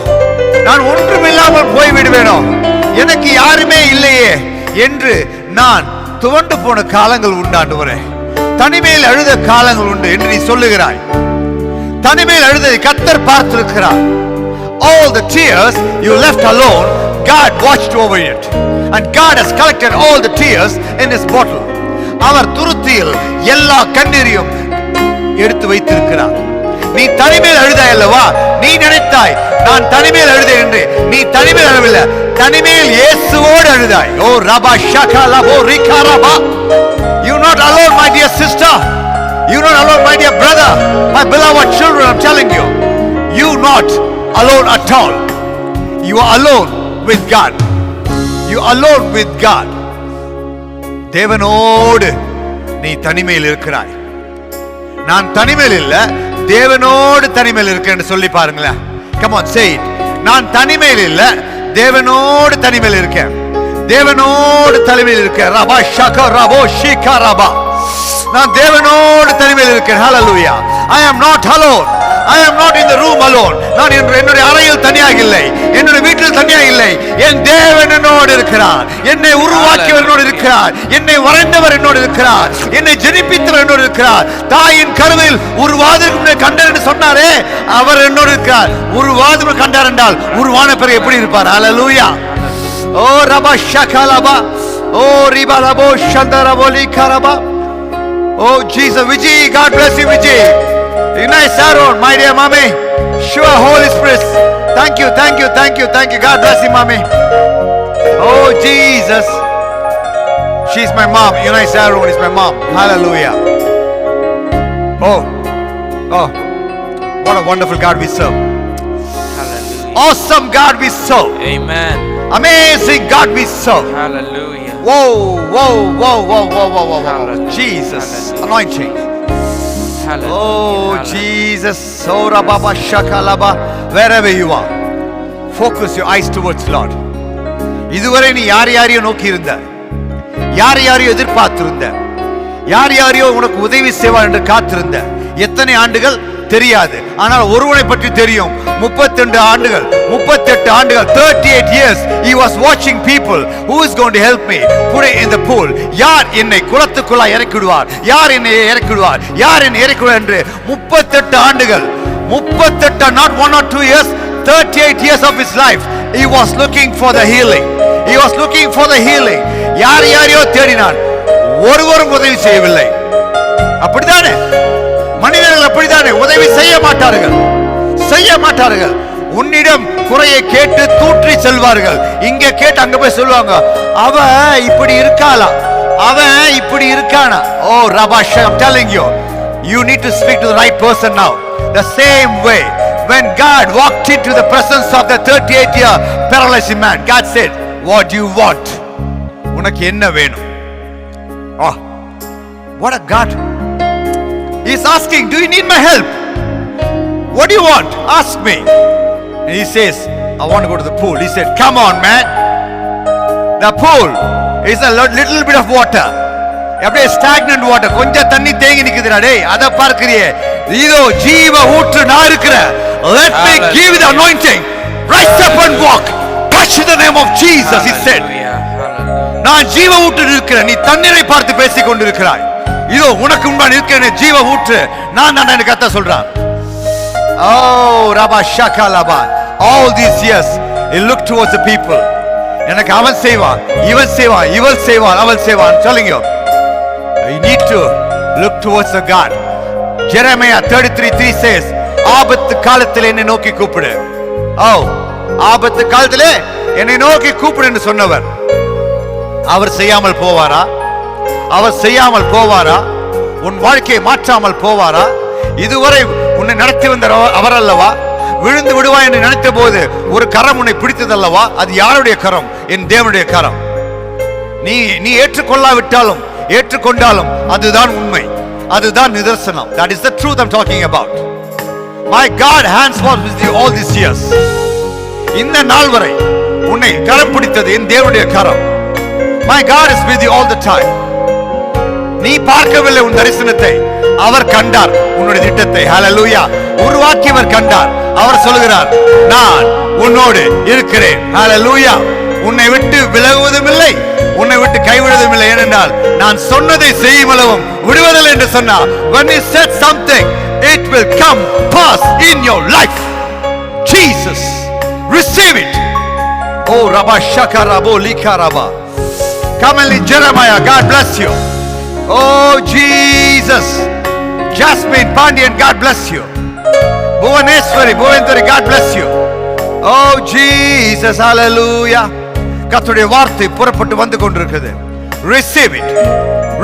நான் ஒன்றுமில்லாமல் போய் விடுவேனோ, எனக்கு யாருமே இல்லையே என்று நான் துவண்டு போன காலங்கள் உண்டு ஆண்டவரே. தனிமையில் அழுத காலங்கள் உண்டு என்று நீ சொல்லுகிறாய். தனிமையில் அழுதை கர்த்தர் பார்த்திருக்கிறார். All the tears you left alone, God watched over it, and God has collected all the tears in his bottle. அவர் துருத்தியில் எல்லா கண்ணீரையும் எடுத்து வைத்திருக்கிறார். நீ தனிமையில் அழுதாய் அல்லவா? நீ நினைத்தாய் நான் தனிமையில் அழுதேன் என்று. நீ தனிமையில் அழவில்லை, தனிமையில் இயேசுவோடு அழுதாய். ஓ ரபா ஷகலபோ ரிகரபா. You not alone, my dear sister. You not alone, my dear brother, my beloved children. I'm telling you, you not alone at all. You are alone with God. You are alone with God. தேவனோடு நீ தனிமையில் இருக்கிறாய். நான் தனிமையில் இல்ல, தேவனோடு தனிமையில் இருக்கேன்னு சொல்லி பாருங்களேன். Come on, say it. நான் தனிமையில் இல்ல, தேவனோடு தனிமையில் இருக்கேன். தேவனோடு தனிமையில் இருக்கேன். ரபா ஷக ரபோ ஷிகா ரபா. நான் தேவனோடு தனிமையில் இருக்கேன். Hallelujah. I am not alone. I am not in the room alone. நான் என்னுடைய அறையில் தனியாக இல்லை, என்னுடைய வீட்டில் தனியாக இல்லை. என் தேவன் என்னோடு இருக்கிறார். என்னை உருவாக்கியவர் என்னோடு இருக்கிறார். என்னை வரைந்தவர் என்னோடு இருக்கிறார். என்னை ஜெனிப்பித்தவர் என்னோடு இருக்கிறார். தாயின் கருவில் உருவாதற்கு கண்டார் என்று சொன்னாரே, அவர் என்னோடு இருக்கிறார். உருவாதற்கு கண்டார் என்றால் உருவான பிறகு எப்படி இருப்பார்? ஹல்லேலூயா. ஓ ரபா ஷகலபா, ஓ ரிபலபோ ஷந்தரபோலி கரபா. Oh Jesus, Vijay, God bless you, Vijay. Nice Aaron, my dear mommy. Sure, Holy Spirit. Thank you, thank you, thank you, thank you. God bless you, mommy. Oh Jesus. She's my mom. Nice Aaron is my mom. Hallelujah. Oh, what a wonderful God we serve. Hallelujah. Awesome God we serve. Amen. Amazing God we serve. Hallelujah. Whoa, whoa, whoa, whoa, whoa, whoa, whoa, whoa. Hallelujah. Jesus, Hallelujah. anointing. Hallelujah. Oh, Hallelujah. Jesus. Oh, Rababa Shakalaba. Wherever you are, focus your eyes towards Lord. இதுவரை நீ யாரையோ நோக்கி இருந்த, யாரையோ எதிர்பார்த்திருந்த, யாரையோ உனக்கு உதவி செய்வார் என்று காத்திருந்த, எத்தனை ஆண்டுகள் தெரியாது. ஆனால் ஒருவனை பற்றி தெரியும். 32 ஆண்டுகள், 38 ஆண்டுகள், 38 years he was watching people. Who is going to help me put it in the pool? யார் என்னை குளத்துக்குள்ள இறக்கி விடுவார்? யார் என்னை இறக்கி விடுவார்? யார் என்னை இறக்கி விடுவார் என்று 38 ஆண்டுகள், 38, not 1 or 2 years, 38 years of his life he was looking for the healing. He was looking for the healing. யாரையோ தேடினான், ஒருவரும் உதவி செய்யவில்லை. அப்படிதானே மனிதர்கள்? அப்படித்தானே உதவி செய்ய மாட்டார்கள், செய்ய மாட்டார்கள். உன்னிடம் குறையை கேட்டு தூற்றி செல்வார்கள். இங்க கேட்டு அங்க போய் சொல்லுவாங்க, அவன் இப்படி இருக்காளா, அவன் இப்படி இருக்கானா. ஓ ரபாஷ், I'm telling you, you need to speak to the right person now. The same way when God walked into the presence of the 38-year paralyzed man, God said, what do you want? உனக்கு என்ன வேணும்? Oh, what a God. He's asking, do you need my help? What do you want? Ask me. And he says, I want to go to the pool. He said, come on, man. The pool is a little bit of water. அப்படியே stagnant water. கொஞ்சம் தண்ணி தேங்கி நிக்குதுடா டேய். அத பார்க்கறியே. இதோ ஜீவ ஊற்று நான் இருக்கிறேன். Let me give you the anointing. Rise up and walk. Touch the name of Jesus, he said. நான் ஜீவ ஊற்று இருக்கிறேன். நீ தண்ணீரை பார்த்து பேசிக் கொண்டிருக்கிறாய். இதோ உனக்கு முன்பாக இருக்கிறேன் ஜீவ ஊற்று. நான் தான் எனக்கு கத்த சொல்றான். Oh, Rabba Shakalaba. All these years, he looked towards the people. எனக்கு அவன் செய்வான், இவன் செய்வான், இவள் செய்வான், அவள் செய்வான். I'm telling you, you need to look towards the God. Jeremiah 33:3 says, ஆபத்து காலத்தில் என்னை நோக்கி கூப்பிடு. Oh, ஆபத்து காலத்திலே என்னை நோக்கி கூப்பிடு என்று சொன்னவர் அவர் செய்யாமல் போவாரா? அவர் செய்யாமல் போவாரா? உன் வாழ்க்கையை மாற்றாமல் போவாரா? இதுவரை உன்னை நடத்தி வந்த அவர் அல்லவா? விழுந்து விடுவாய் என்று நினைத்த போது ஒரு கரம் உன்னை பிடித்ததல்லவா? அது யாருடைய கரம்? என் தேவனுடைய கரம். நீ ஏற்றுக்கொள்ளாவிட்டாலும் ஏற்றுக்கொண்டாலும் அதுதான் உண்மை, அதுதான் நிதர்சனம். That is the truth I'm talking about. My God hands was with you all these years. இந்த நாள் வரை உன்னை கரம் பிடித்தது என் தேவனுடைய கரம். My God is with you all the time. நீ பார்க்கவில்லை உன் தரிசனத்தை, அவர் கண்டார் உன்னுடைய திட்டத்தை. ஹல்லேலூயா. உருவாக்கியவர் கண்டார். அவர் சொல்கிறார், நான் உன்னோடு இருக்கிறேன். ஹல்லேலூயா. உன்னை விட்டு விலகுவதும் இல்லை, உன்னை விட்டு கைவிடுவதும் இல்லை. ஏனென்றால் நான் சொன்னதை செய்யும் அளவும் விடுவதில்லை என்று சொன்னார். When he said something, it will come pass in your life. Jesus, receive it. Oh Rabba Shakarabo Likaraba. Come and Jeremiah, God bless you. Oh Jesus. Jasmine Pandian, God bless you. Bhuvaneswari, God bless you. Oh Jesus, hallelujah. கர்த்தருடைய வார்த்தை புறப்பட்டு வந்து கொண்டிருக்கிறது. Receive it.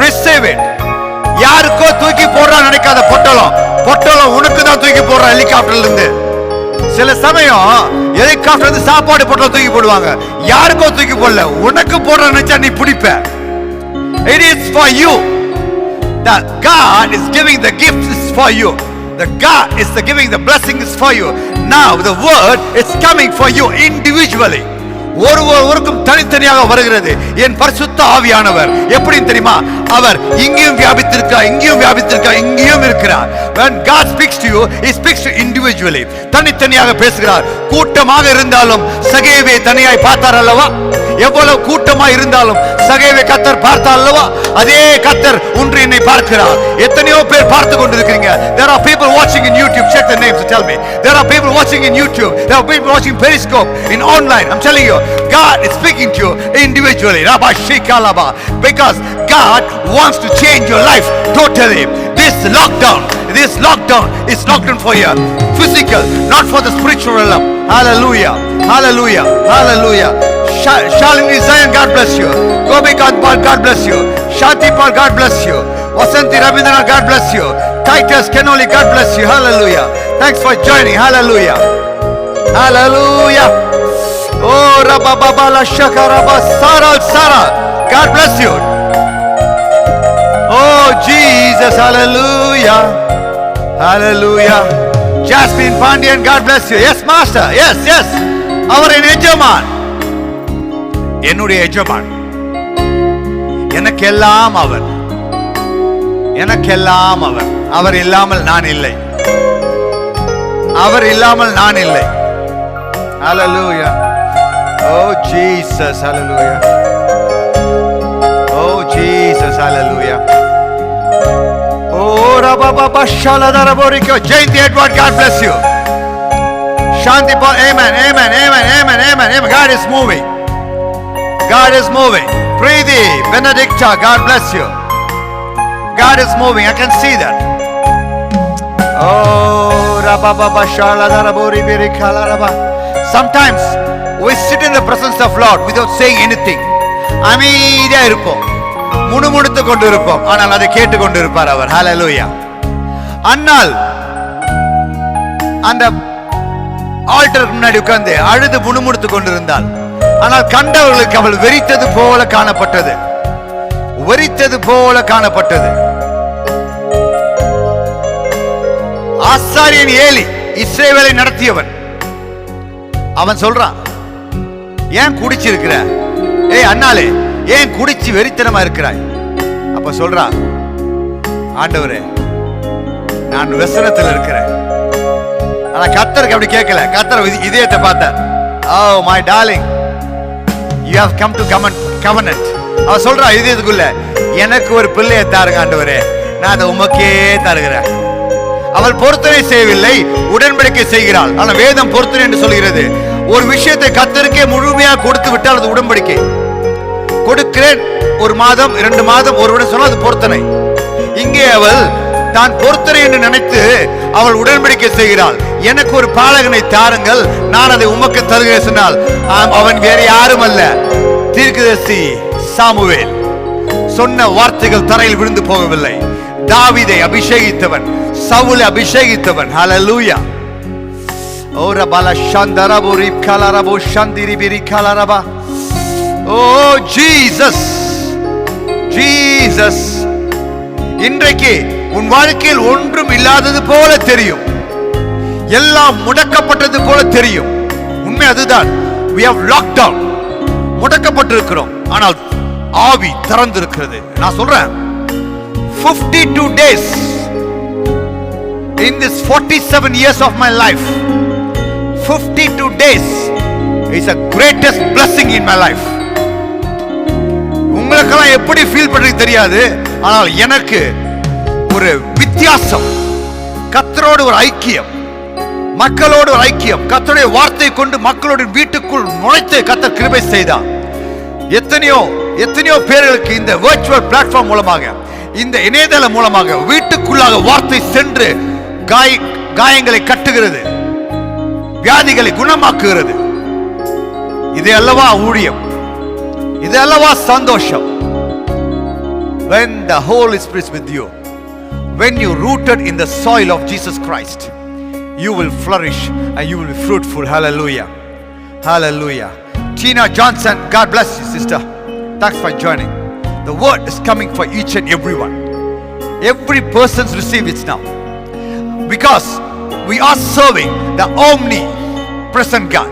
Receive it. யாருக்கோ தூக்கி போடுறா நினைக்காத. பொட்டலம் உனக்கு தான் தூக்கி போடுற ஹெலிகாப்டர்ல இருந்து. சில சமயம் ஹெலிகாப்டர் வந்து சாப்பாடு போட்டா தூக்கி போடுவாங்க. யாருக்கோ தூக்கி போடல, உனக்கு போடுற நினைச்சா நீ பிடிப்ப. It is for you. The God is giving the gifts is for you. The God is the giving the blessing is for you. Now the word is coming for you individually. ஒருவருக்கும் தனித்தனியாக வருகிறது. என் பரிசுத்த ஆவியானவர் எப்படி தெரியுமா? அவர் இங்கேயும் வியாபித்திருக்கிறார், இங்கேயும் வியாபித்திருக்கிறார், இங்கேயும் இருக்கிறார். When God speaks to you, he speaks to individually. தனித்தனியாக பேசுகிறார். கூட்டமாக இருந்தாலும் சகேவை தனியாய் பார்த்தார் அல்லவா? எவ்வளவு கூட்டமாக இருந்தாலும் சகேவை கர்த்தர் பார்த்தார் அல்லவா? அதே கர்த்தர் ஒன்று என்னை பார்க்கிறார். எத்தனையோ பேர் பார்த்து கொண்டிருக்கிறீங்க. There are people watching in YouTube. Check the names to tell me. There are people watching in YouTube. There are people watching Periscope in online. I'm telling you, God is speaking to you individually. Rabba Shikalaba. Because God wants to change your life totally. This lockdown is lockdown for you. Physical, not for the spiritual realm. Hallelujah. Hallelujah. Hallelujah. Shalini Zion, God bless you. Gobi Paul, God bless you. Shanti Paul, God bless you. Vasanti Rabindranath, God bless you. Titus Kenoli, God bless you. Hallelujah. Thanks for joining. Hallelujah. Hallelujah. Oh, Rabba Baba La Shaka Rabba Sara. God bless you. Oh, Jesus. Hallelujah. Hallelujah. Jasmine Pandian, God bless you. Yes, Master. Yes. Our எஜமான், என்னுடைய எஜமான், எனக்கெல்லாம் அவர், எனக்கெல்லாம் அவர். அவர் இல்லாமல் நான் இல்லை, அவர் இல்லாமல் நான் இல்லை. Hallelujah. Oh Jesus, hallelujah. Oh Jesus, hallelujah. Oh Rabba Baba Shaladara Boriko, Jayanti Edward, God bless you. Shanti Paul, amen. God is moving. God is moving. Preeti Benedicta, God bless you. God is moving. I can see that. Oh Rabba Baba Shaladara Boribiri Kalaraba. Sometimes we sit in the presence of Lord without saying anything. அமைதியா இருப்போம், முணுமுணுத்து கொண்டு இருப்போம், ஆனால் அதை கேட்டு கொண்டு இருப்பார் அவர். ஹalleluya. அன்னால் அந்த ஆல்டருக்கு முன்னாடி உட்கார்ந்து அழுது முணுமுணுத்து கொண்டிருந்தாள். ஆனால் கண்டவர்களுக்கு அவள் வெறித்தது போல காணப்பட்டது, வெறித்தது போல காணப்பட்டது. ஆசாரியன் ஏலி இஸ்ரவேலை நடத்தியவன். அவன் சொல்றான், ஏன் குடிச்சிருக்கிற? ஏய் அண்ணாலே, ஏன் குடிச்சு வெறித்தனமா இருக்கிறாய்? அப்ப சொல்றான், ஆண்டவரே நான் விசனத்தில் இருக்கிறேன். ஆனா கர்த்தருக்கு அப்படி கேட்கல. கர்த்தர் இதயத்தை பார்த்தார். Oh my darling, you have come to covenant. அவ சொல்றா இதயத்துக்குள்ள, எனக்கு ஒரு பிள்ளையை தாருங்க ஆண்டவரே, நான் அதை உமக்கே தருகிறேன். அவள் பொருத்தனை செய்யவில்லை, உடன்படிக்கை செய்கிறாள். ஆனா வேதம் பொருத்தனை என்று சொல்கிறது. ஒரு விஷயத்தை கர்த்தருக்கே முழுமையாக கொடுத்து விட்டால் அது உடன்படிக்கை. கொடுக்கிறேன், 1 மாதம் 2 மாதம் ஒருவன் சொன்னால் அது பொருத்தனை. இங்கே அவள் தான் பொருத்தனை என்று நினைத்து அவள் உடன்படிக்கை செய்கிறாள். எனக்கு ஒரு பாலகனை தாருங்கள், நான் அதை உமக்கு தருகிறேன் சொன்னால் அவன் வேற யாரும் அல்ல, தீர்க்கதரிசி சாமுவேல். சொன்ன வார்த்தைகள் தரையில் விழுந்து போகவில்லை. தாவீதை அபிஷேகித்தவன், சவுலை அபிஷேகித்தவன். ஹalleluya. ஓர பல சந்தரபுரி கலரபு சந்திரிபிரி கலரபா. ஓ ஜீசஸ், ஜீசஸ். இன்றைக்கு உன் வாழ்க்கையில் ஒன்றும் இல்லாதது போல தெரியும், எல்லாம் முடக்கப்பட்டது போல தெரியும். உண்மை அதுதான். we have locked down, முடக்கப்பட்டிருக்கிறோம். ஆனால் ஆவி திறந்திருக்கிறது. நான் சொல்றேன், 52 days in this 47 years of my life, 52 days is the greatest blessing in my life. உங்களுக்கெல்லாம் எப்படி ஃபீல் பண்றது தெரியாது, ஆனால் எனக்கு ஒரு வித்தியாசம். கர்த்தரோடு ஒரு ஐக்கியம், மக்களோடு ஒரு ஐக்கியம். கர்த்தருடைய வார்த்தை கொண்டு மக்களோட வீட்டுக்குள் நுழைத்து கர்த்தர் கிருபை செய்தார். எத்தனையோ பேர்களுக்கு இந்த வர்ச்சுவல் பிளாட்ஃபார்ம் மூலமாக, இந்த இணையதளம் மூலமாக வீட்டுக்குள்ளாக வார்த்தை சென்று காயங்களை கட்டுகிறது, வியாதிகளை குணமாக்குகிறது. இது அல்லவா ஊழியம், இது அல்லவா சந்தோஷம். When the Holy Spirit is with you, when you rooted in the soil of Jesus Christ, you will flourish and you will be fruitful. Hallelujah. Hallelujah. Tina Johnson, God bless you, sister. Thanks for joining. The word is coming for each and everyone. Every person's received it now. Because we are serving the omnipresent God.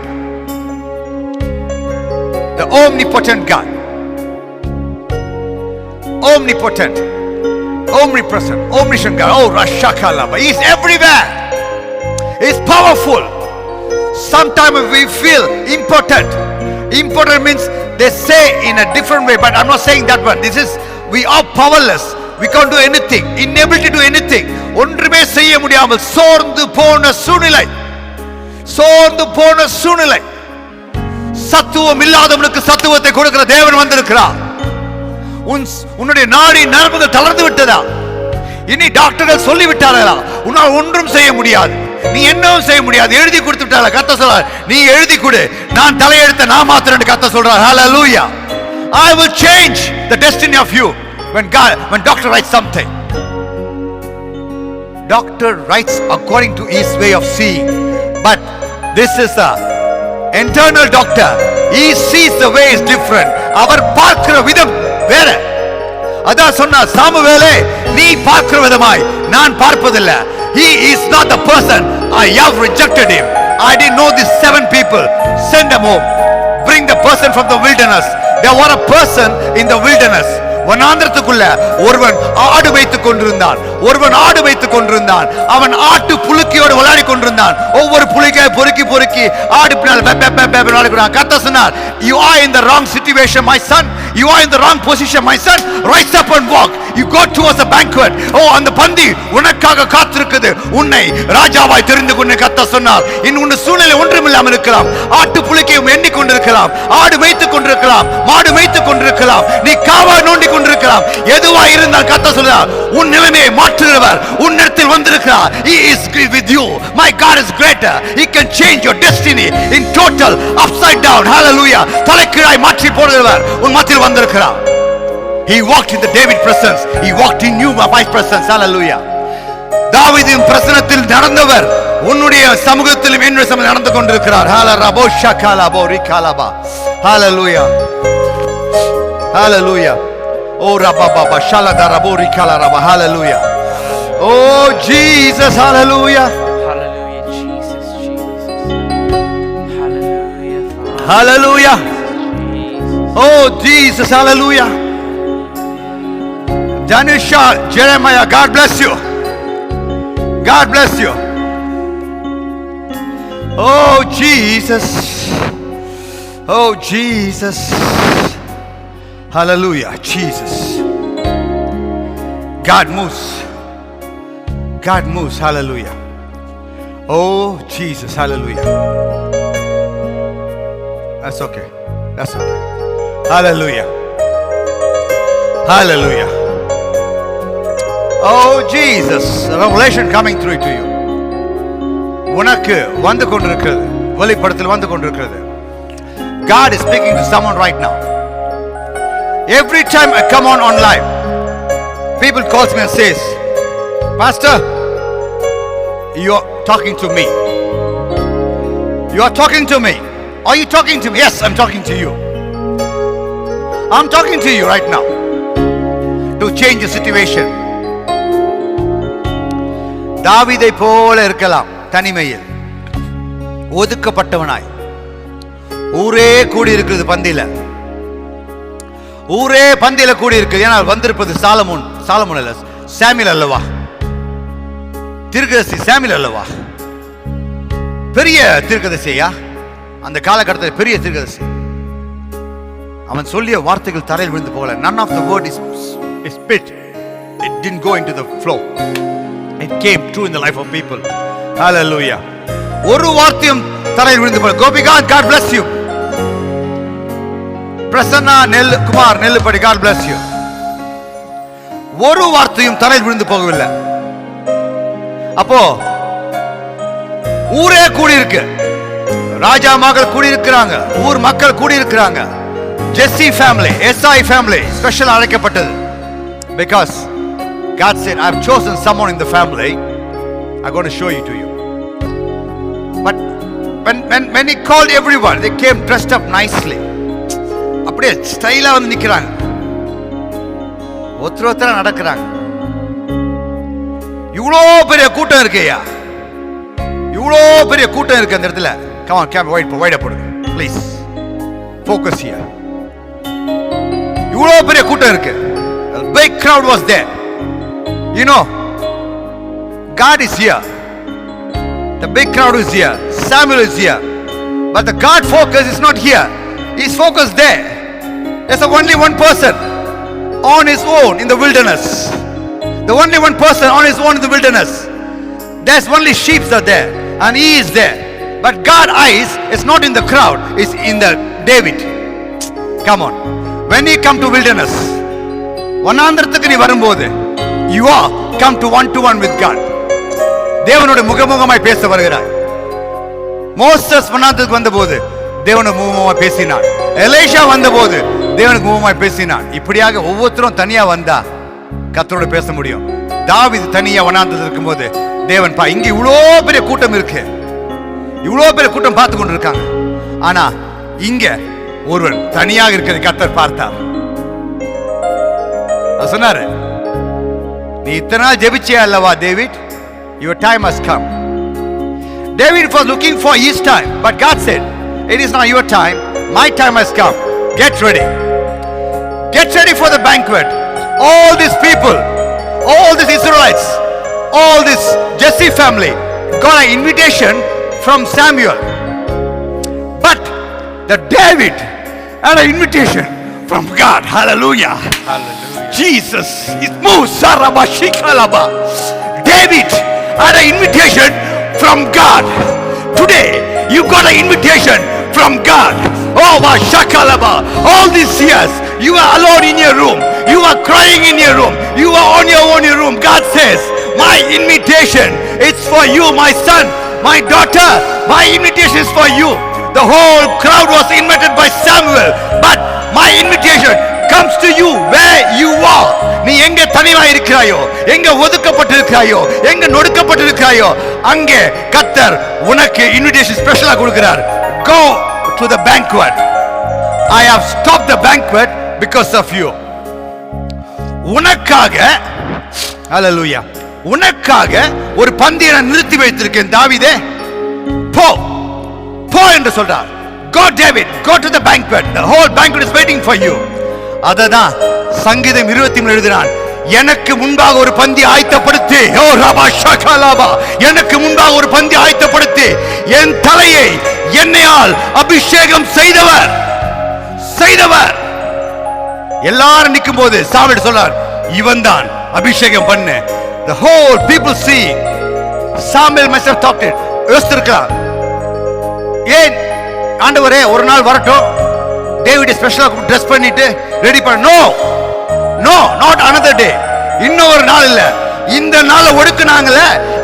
The omnipotent God. Omnipotent. Omnipresent. Omniscient God. Oh, Rashakalaba. He is everywhere. He is powerful. Sometimes we feel impotent. Impotent means they say in a different way, but I'm not saying that one. This is, we are powerless. We can't do anything. Unable to do anything. ஒன்றுமே செய்ய முடியாமல் சோர்ந்து போன சூழ்நிலை. சோர்ந்து போன சூழ்நிலை. சத்துவம் இல்லாதவனுக்கு சத்துவத்தை கொடுக்கிற தேவன் வந்திருக்கிறார். உன்னுடைய நாடி நரம்புகள் தளர்ந்து விட்டதா? இனி டாக்டர்கள் சொல்லிவிட்டார்களா? உன்னால் ஒன்றும் செய்ய முடியாது. நீ என்னவும் செய்ய முடியாது. எழுதி கொடுத்து விட்டாரா? கர்த்தர் சொல்றார், நீ எழுதி கொடு, நான் தலையெழுத்த நான் மாத்திரன்னு கர்த்தர் சொல்றார். Hallelujah. I will change the destiny of you. When doctor writes something, doctor writes according to his way of seeing, but this is a internal doctor. He sees the way is different. அவர் பார்க்கிற விதம் வேற. அதான் சொன்னா, சாமுவேலே நீ பார்க்கிற விதமாய் நான் பார்ப்பதில்லை. He is not the person. I have rejected him. I didn't know these 7 people. Send them home. Bring the person from the wilderness. There was a person in the wilderness. வனாந்திரத்துக்குள்ள ஒருவன் ஆடு வைத்துக் கொண்டிருந்தான். அவன் ஆட்டு புழுக்கியோடு விளையாடி கொண்டிருந்தான். ஒவ்வொரு புழுக்கையை பொறுக்கி ஆடு பின்னால் விளையாடுகிறான். கர்த்தர் சொன்னார், you are in the wrong situation my son. You are in the wrong position my son. Rise up and walk. You go towards the banquet. அந்த பந்தி உனக்காக காத்திருக்குது. உன்னை ராஜாவாய் தெரிந்து கொண்டு கர்த்தர் சொன்னார். உன் சூழ்நிலை ஒன்றுமில்லாமல் இருக்கலாம். ஆட்டு புழுக்கையும் எண்ணிக் கொண்டிருக்கலாம். ஆடு மேய்த்துக் கொண்டிருக்கலாம். மாடு மேய்த்துக் கொண்டிருக்கலாம். நீ காவா நோண்டி கொண்டிருக்கலாம். எதுவாய் இருந்தால் கர்த்தர் சொல்றார், உன் நிலைமையை மாற்றுகிறவர் உன்னிடத்தில் வந்திருக்கிறார். He is with you. My God is greater. He can change your destiny in total, upside down. Hallelujah. தலைகீழாய் மாற்றி போடுகிறவர் உன் மத்தியில் வந்திருக்கிறார். He walked in the David presence. He walked in you, my presence. Hallelujah. தாவீதின் பிரசன்னத்தில் நடந்தவர் உன்னுடைய சமூகத்திலும் என்னுடைய சமூகத்தில் நடந்து கொண்டிருக்கிறார். Hallelujah. Hallelujah. Oh rababa shaladara borikala raba. Hallelujah. Oh Jesus. Hallelujah. Hallelujah, Jesus, Jesus. Hallelujah, Father. Hallelujah. Jesus. Oh Jesus. Hallelujah. Janisha, Jeremiah, God bless you. God bless you. Oh Jesus. Oh Jesus. Hallelujah. Jesus. God moves. God moves. Hallelujah. Oh Jesus. Hallelujah. That's okay. That's okay. Hallelujah. Hallelujah. Oh Jesus. Revelation coming through to you. உனக்கு வந்து கொண்டிருக்கிறது. வெளிப்படுத்தல் வந்து கொண்டிருக்கிறது. God is speaking to someone right now. Every time I come on live, people calls me and says, Pastor, you're talking to me. You are talking to me. Are you talking to me? Yes, I'm talking to you. I'm talking to you right now to change the situation. தாவீதை போல இருக்கலாம் தனிமையில், ஒதுக்கப்பட்டவனாய். ஊரே கூடி இருக்கிறது பந்தியில. ஊரே பந்தியில கூடி இருக்குது. ஏன்னா வந்திருப்பது சாலமோன் அல்ல, சாமுவேல் அல்லவா? தீர்க்கதரிசி சாமுவேல் அல்லவா? பெரிய தீர்க்கதரிசியா? அந்த காலகட்டத்தில் பெரிய தீர்க்கதரிசி. அவன் சொல்லிய வார்த்தைகள் தரையில் விழுந்து போகல. None of the word is spit. It didn't go into the flow. It came true in the life of people. Hallelujah. ஒரு வார்த்தையும் தரையில் விழுந்து போகல. கோபிகாந்த், God bless you. Prasanna Kumar நெல்லுப்படி, God bless you. ஒரு வார்த்தையும் தரையில் விழுந்து போகவில்லை. அப்போ ஊரே கூடி இருக்கு. ராஜா மகள் கூடி இருக்கிறாங்க. ஊர் மக்கள் கூடி இருக்கிறாங்க. ஜெஸ்ஸி ஃபேமிலி, எஸ்ஐ ஃபேமிலி ஸ்பெஷல் அழைக்கப்பட்டது. Because God said, I have chosen someone in the family. I'm going to show you to you. But when he called everyone, they came dressed up nicely. அப்படியே ஸ்டைலா வந்து நிக்கிறாங்க, ஒருத்தர நடக்கிறாங்க. இவ்வளோ பெரிய கூட்டம் இருக்கையா, இவ்வளோ பெரிய கூட்டம் இருக்கு அந்த இடத்துல. Come on, camera wide போடுங்க ப்ளீஸ், focus here. இவ்வளோ பெரிய கூட்டம் இருக்கு. A big crowd was there. You know, God is here. The big crowd is here. Samuel is here. But the God focus is not here. He's focused there. There's only one person on his own in the wilderness. The only one person on his own in the wilderness. There's only sheep are there, and he is there. But God's eyes is not in the crowd, it's in the David. Come on. When you come to wilderness, வனாந்தரத்துக்கு நீ வரும்போது, you are come to one with God. தேவனோட முகமுகமாய் பேச வருகிறாய். Moses வனாந்தரத்துக்கு வந்தபோது தேவனுக்கு முகமுகமாய் பேசினான். எலிஷா வந்தபோது தேவனுக்கு முகமுகமாய் பேசினான். இப்படியாக ஒவ்வொருத்தரும் தனியா வந்தா கர்த்தரோட பேச முடியும். தாவீது தனியா வனாந்தரத்துல இருக்கும்போது தேவன் இங்க இவ்வளோ பெரிய கூட்டம் இருக்கு, இவ்வளோ பெரிய கூட்டம் பார்த்து கொண்டு இருக்காங்க, ஆனா இங்க ஒருவன் தனியாக இருக்கிறது கர்த்தர் பார்த்தார். சொன்னாரு, நீ இத்தனை நாள் ஜெபிச்சியா அல்லவா David, your time has come. David was looking for his time, but God said, it is not your time, my time has come. Get ready. Get ready for the banquet. All these people, all these Israelites, all this Jesse family got an invitation from Samuel. But the David had an invitation from God. Hallelujah. Hallelujah. Jesus is Musarabashikalaba. David had an invitation from God. Today you got an invitation from God. Oh Vashakalaba. All these years you are alone in your room, you are crying in your room, you are on your own in your room. God says, my invitation is for you, my son, my daughter. My invitation is for you. The whole crowd was invited by Samuel, but my invitation comes to you where you are. நீ எங்க தனியா இருக்கிறாயோ, எங்க ஒதுக்கப்பட்டிருக்கிறாயோ, எங்க நொடுக்கப்பட்டிருக்கிறாயோ, அங்கே கர்த்தர் உனக்கு invitation ஸ்பெஷலா கொடுக்கிறார். Go to the banquet. I have stopped the banquet because of you. உனக்காக, ஹalleluya, உனக்காக ஒரு பந்தியை நான் நிறுத்தி வைத்திருக்கேன் தாவீதே, போ போ என்று சொல்றார். Go David, go to the banquet. The whole banquet is waiting for you. அததான் சங்கீதம் 23 எழுதினான், எனக்கு முன்பாக ஒரு பந்தி ஆயத்தப்படுத்தி, ஓ ரபா ஷகலாபா, எனக்கு முன்பாக ஒரு பந்தி ஆயத்தப்படுத்தி என் தலையை எண்ணெயால் அபிஷேகம் செய்தவர் செய்தவர். எல்லாரும் நிற்கும் போது சாமுவேல் சொல்றார், இவன் தான் அபிஷேகம் பண்ண. The whole people see. Samuel must have thought it. யோசித்திருக்கலாம், ஏன் ஆண்டவரே ஒரு நாள் வரட்டும், டேவிட் ஸ்பெஷலா ட்ரெஸ் பண்ணிட்டு ரெடி பண்ண. No no, not another day. இன்னொரு நாள் இல்ல, இந்த நாளை ஒடுக்குனாங்கல,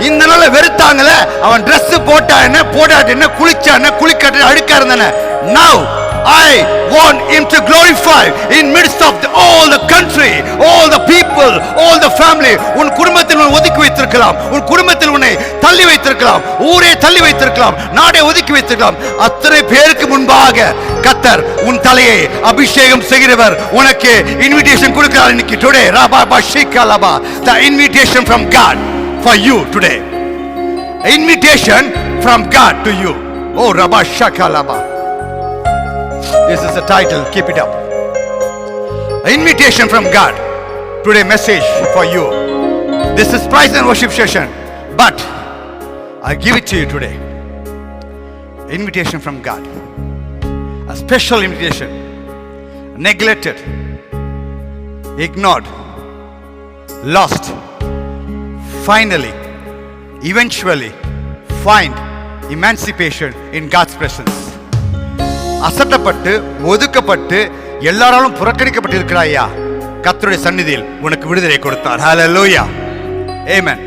இந்த நாளை வெறுத்தாங்கல, அவன் ட்ரெஸ் போட்டா என்ன போடாட்டு என்ன, குளிச்சா என்ன குளிக்காட்டு அழுக்கா இருந்தானே. Now I want him to glorify in midst of all the country, all the people, all the family. உன் குடும்பத்தில் உன்னை ஒதுக்கி வைத்திருக்கலாம், உன் குடும்பத்தில் உன்னை தள்ளி வைத்திருக்கலாம், ஊரே தள்ளி வைத்திருக்கலாம், நாடே ஒதுக்கி வைத்திருக்கலாம். அத்தனை பேருக்கு முன்பாக கர்த்தர் உன் தலையை அபிஷேகம் செய்கிறவர். உனக்கு இன்விடேஷன் கொடுக்கிறார் இன்னைக்கு. Today Rabba Bashikalaba, the invitation from God for you today. Invitation from God to you. Oh Rabba Shakalaba. This is the title, keep it up. Invitation from God. Today message for you. This is praise and worship session, but I give it to you today. Invitation from God. A special invitation. Neglected, ignored, lost. Finally, eventually find emancipation in God's presence. அசட்டப்பட்டு ஒதுக்கப்பட்டு எல்லாராலும் புறக்கணிக்கப்பட்டு இருக்கிறாயா, கர்த்தருடைய சந்நிதியில் உனக்கு விடுதலை கொடுத்தார். ஹalleluya, amen.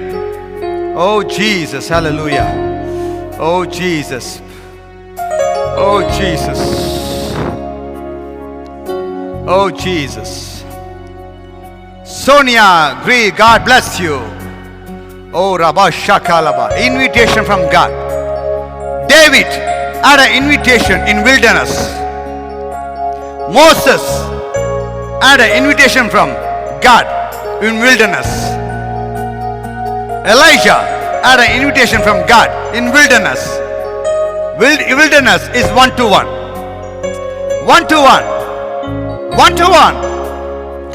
Oh Jesus, hallelujah. Oh Jesus, oh Jesus, oh Jesus. Sonia Gree, God bless you. Oh Rabba Shakalaba, invitation from God. David had an invitation in wilderness. Moses had an invitation from God in wilderness. Elijah had an invitation from God in wilderness. Wilderness is one-to-one. One-to-one. One-to-one.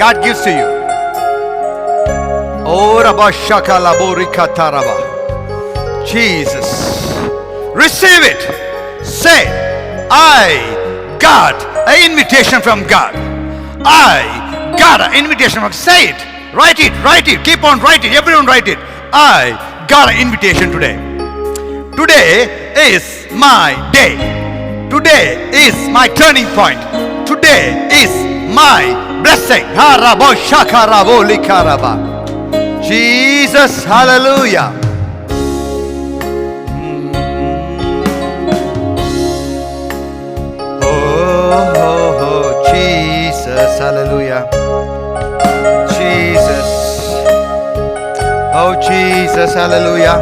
God gives to you. Oh, Rabba Shakala Borika Taraba. Jesus. Receive it. Say, I got an invitation from God. I got an invitation from God. Say it. Write it. Write it. Keep on writing. Everyone write it. I got an invitation today. Today is my day. Today is my turning point. Today is my blessing. Harabo shakarabo likaraba. Jesus, hallelujah. Oh, Jesus, hallelujah. Jesus. Oh, Jesus, hallelujah.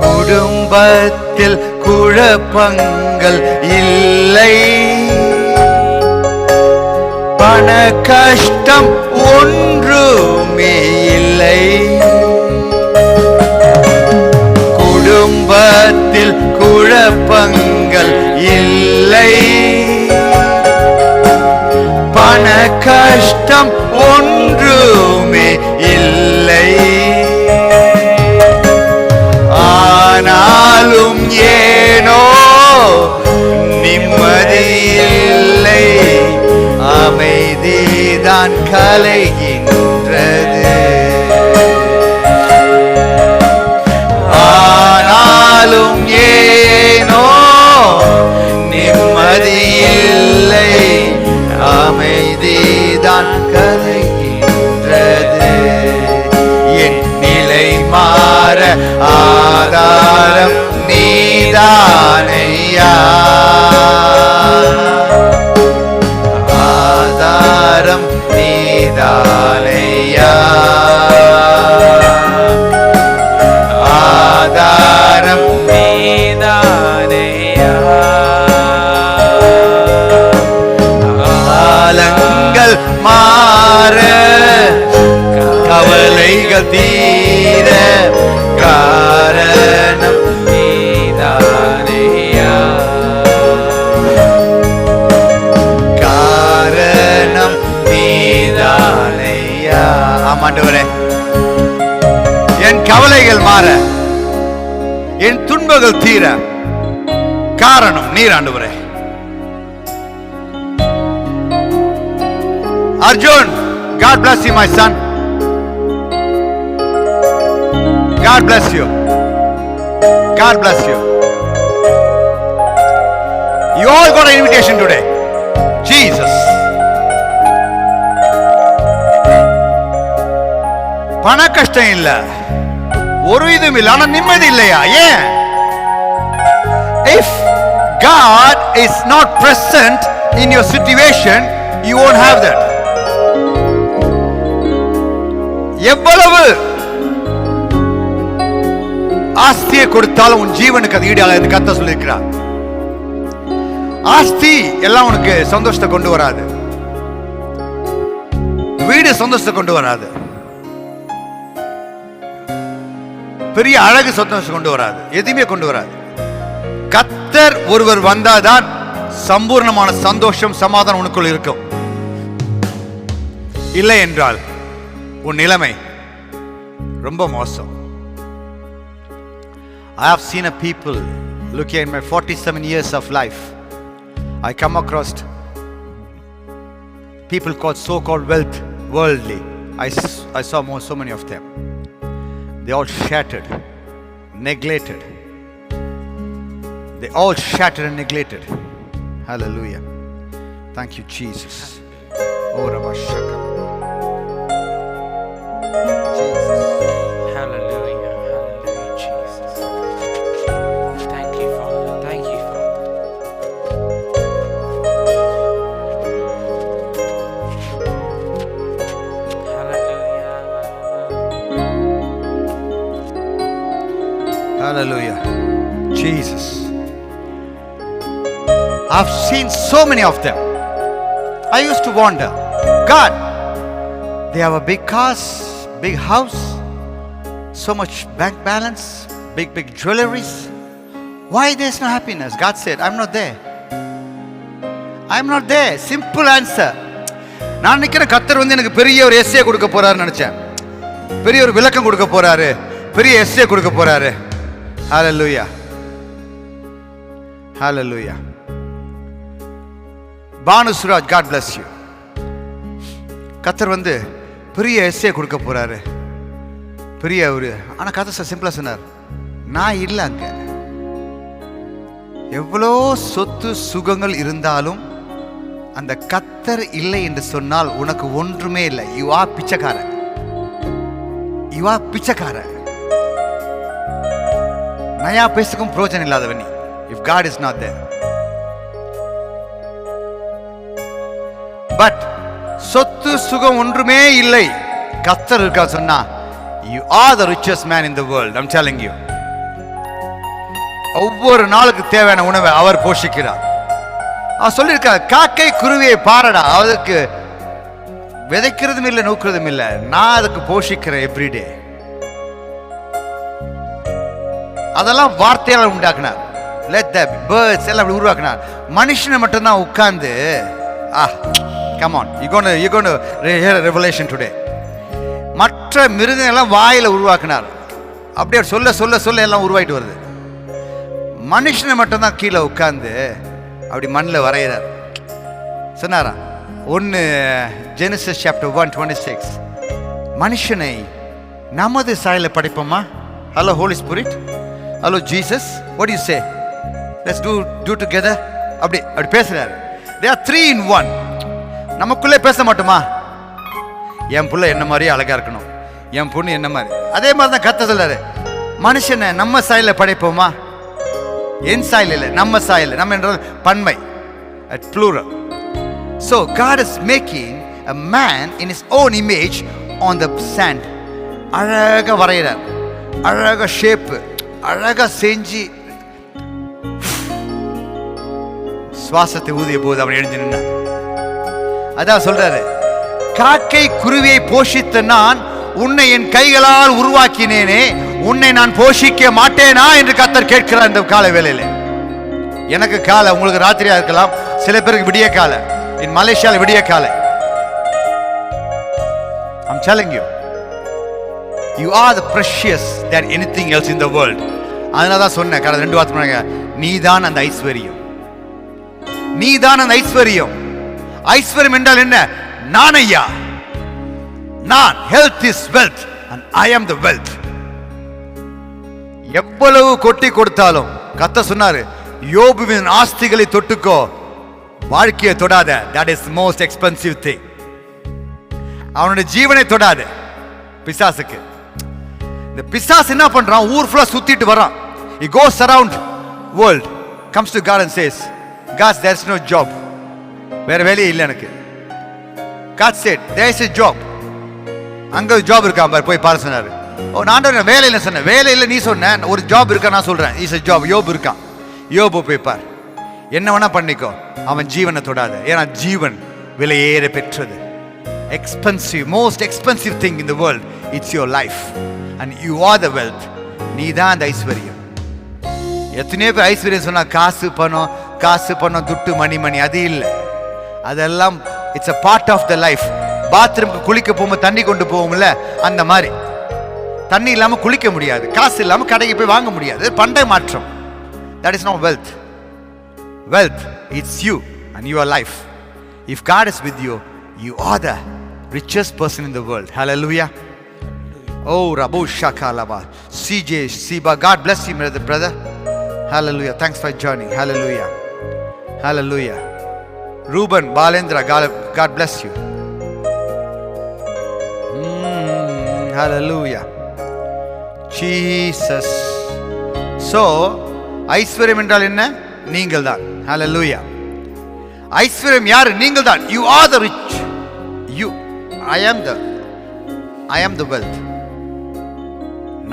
குடும்பத்தில் குழப்பங்கள் இல்லை, பண கஷ்டம் ஒன்றுமே இல்லை. குடும்பத்தில் குழப்பங்கள் இல்லை, பண கஷ்டம் ஒன்றுமே இல்லை. ஆனாலும் ஏனோ நிம்மதி இல்லை, அமைதிதான் கலைகின்றது. ஆனாலும் ஏனோ நிம்மதி இல்லை, அமைதிதான் கலைகின்றது. என் நிலை மாற ஆதாரம் நீதானையா, ஆதாரம் நீதானையா, ஆதாரம் நீதானையா. காலங்கள் மாற கவலைகள் தீர காரணம் நீதானையா, காரணம் நீதானையா. ஆமாண்டவரே, என் கவலைகள் மாற, என் துன்பங்கள் தீர காரணம் நீர் ஆண்டவரே. Arjun, God bless you, my son. God bless you. God bless you. You all got an invitation today. Jesus. பண கஷ்டம் இல்ல, ஒரு இதுவும் இல்ல, ஆனா நிம்மதி இல்லையா? ஏன்? If God is not present in your situation, you won't have that. எவ்வளவு ஆஸ்தியை கொடுத்தாலும் உன் ஜீவனுக்கு அது ஈடாக கர்த்தர் சொல்லியிருக்கிறார். ஆஸ்தி எல்லாம் உனக்கு சந்தோஷத்தை கொண்டு வராது, வீடு சந்தோஷத்தை கொண்டு வராது, பெரிய அழகு சந்தோஷம் கொண்டு வராது, எதுவுமே கொண்டு வராது. கர்த்தர் ஒருவர் வந்தாதான் சம்பூர்ணமான சந்தோஷம் சமாதானம் உனக்குள் இருக்கும். இல்லை என்றால் உன் நிலைமை ரொம்ப மோசம். I have seen a people, looking at my 47 years of life, I come across people called so-called worldly. I saw so many of them. They all shattered, neglected. They all shattered and neglected. Hallelujah. Thank you, Jesus. Oh, Rabba Shaka. Jesus. Hallelujah. Hallelujah, Jesus. Thank you, Father. Thank you, Father. Hallelujah. seen so many of them. I used to wonder, God, they have a big cars, big house, so much bank balance, big jewelries. Why there's no happiness? God said, I'm not there. I'm not there. Simple answer. நான் நினைக்கிறேன் கர்த்தர் வந்து எனக்கு பெரிய ஒரு S A கொடுக்க போறாருன்னு நினைச்சேன். பெரிய ஒரு விளக்கம் கொடுக்க போறாரு, பெரிய எஸ்ஏ கொடுக்க போறாரு. ஹalleluya, ஹalleluya. Banu Suraj, God bless you. கர்த்தர் வந்து பெரிய எஸ்ஏ கொடுக்க போறாரு, பெரிய ஒரு. ஆனா கர்த்தர் சிம்பிளா சொன்னார், நான் இல்லை அங்க. எவ்வளோ சொத்து சுகங்கள் இருந்தாலும் அந்த கர்த்தர் இல்லை என்று சொன்னால் உனக்கு ஒன்றுமே இல்லை. யூ ஆர் பிச்சைக்காரன். யூ ஆர் பிச்சைக்காரன். நயா பேசுக்கும் பிரயோஜனம் இல்லாதவன் நீ. If God is not there. But சொத்து சுகம் ஒன்றுமே இல்லை, கர்த்தர் இருக்கா சொன்னா, you are the richest man in the world. I'm telling you. ஒவ்வொரு நாளுக்கு தேவையான உணவை அவர் போஷிக்கிறார். அவர் சொல்லியிருக்கார், காக்கை குருவியை பாரடா, அதுக்கு விதைக்கிறதும் இல்லை நூக்கிறதும் இல்லை, நான் அதுக்கு போஷிக்கிறேன் எவ்ரிடே. அதெல்லாம் வார்த்தையால் உண்டாக்குனார். let the birds எல்லாம் உருவாக்கினார். மனுஷனை மட்டும்தான் உட்கார்ந்து come on, you're going to hear a revelation today. மற்ற மிருகங்கள்லாம் வாயில உருவாக்கினார். அப்படியே சொல்ல சொல்ல சொல்ல எல்லாம் உருவாயிட்டு வருது. மனுஷனை மட்டும்தான் கீழே உட்கார்ந்து அப்படி மண்ணில் வரைகிறார். சொன்னாரா ஒன்று ஜெனசிஸ் சாப்டர் 1:26, மனுஷனை நமது சாயல படைப்போமா? Hello holy spirit, hello Jesus, what you say, let's do together. அப்படி பேசுறாரு. they are 3 in 1. நமக்குள்ளே பேச மாட்டோமா? என் புள்ள என்ன மாதிரியே அழகா இருக்கணும், என் பொண்ணு என்ன மாதிரி. அதே மாதிரி தான் கர்த்தர் சொல்றாரு, மனுஷனை நம்ம சாயல படைப்போமா? என் சாயல் இல்லை, நம்ம சாயல். நம்ம என்றால் பன்மை, plural. So God is making a man in his own image on the sand. அழகா வரைகிறார், அழகா ஷேப், அழகா செஞ்சு சுவாசத்தை ஊதிய போது அவன் எழுந்து நின்றான். அதான் சொல்றாரு, காக்கை குருவியை போஷித்த நான் உன்னை என் கைகளால் உருவாக்கினேனே, உன்னை நான் போஷிக்க மாட்டேனா என்று கர்த்தர் கேட்கிறார் இந்த காலை வேளையில. எனக்கு காலை, உங்களுக்கு ராத்திரியா இருக்கலாம், சில பேருக்கு விடிய காலை. in மலேசியாவில் விடிய காலை. I'm telling you, you are the precious than anything else in the world. அதனால தான் சொன்னேன் கடந்த 2 வாரத்துக்கு முன்னாடி, நீதான் அந்த ஐஸ்வர்யம், நீதான் அந்த ஐஸ்வர்யம். ஐஸ்வர்யம் என்றால் என்ன? நான் ஐயா, நான். health is wealth and I am the wealth. எவ்வளவு கொட்டி கொடுத்தாலும் கர்த்தர் சொன்னாரு, யோபுவின் ஆஸ்திகளை தொட்டுக்கோ, வாழ்க்கையை தொடாத. that is the most expensive thing. அவனுடைய ஜீவனை தொடாத. பிசாசுக்கு, இந்த பிசாசு என்ன பண்றான்? ஊர் ஃபுல்லா சுத்திட்டு வரான். he goes around world, comes to God and says, God, there is no job. வேற வேலையே இல்லை எனக்கு. God said, there is a job. அங்க ஜாப் இருக்கா பாரு, போய் பாரு சொன்னாரு. ஓ, நான் வேலை இல்லை சொன்னேன். வேலை இல்லை நீ சொன்ன, ஒரு ஜாப் இருக்கா நான் சொல்றேன். Is a job. யோபு இருக்கான். யோபு போய் பார், என்ன வேணா பண்ணிக்கோ, அவன் ஜீவனை தொடாத. ஏன்னா ஜீவன் விலையேற பெற்றது. Expensive, most expensive thing in the world, it's your life and you are the wealth. நீ தான் அந்த ஐஸ்வர்யம். எத்தனையோ பேர் ஐஸ்வர்யம் சொன்னா காசு பணம், காசு பணம், துட்டு, மணி, அது இல்லை. அதெல்லாம் it's a part of the life. பாத்ரூமுக்கு குளிக்க போகும்போது தண்ணி கொண்டு போவோம்ல, அந்த மாதிரி. தண்ணி இல்லாமல் குளிக்க முடியாது, காசு இல்லாமல் கடைக்கு போய் வாங்க முடியாது. பண்டை மாற்றம். that is not wealth. wealth, it's you and your life. if God is with you, you are the richest person in the world. Hallelujah. Oh, Rabu Shakalaba, CJ Siba, God bless you, brother. Hallelujah. Thanks for joining. Hallelujah. Hallelujah. Ruben Balendra, God bless you. Hallelujah. Jesus. So, ஐஸ்வர்யம் என்றால் என்ன? நீங்கள் தான். Hallelujah. ஐஸ்வர்யம் யாரு? நீங்கள் தான். You are the rich. You. I am the wealth.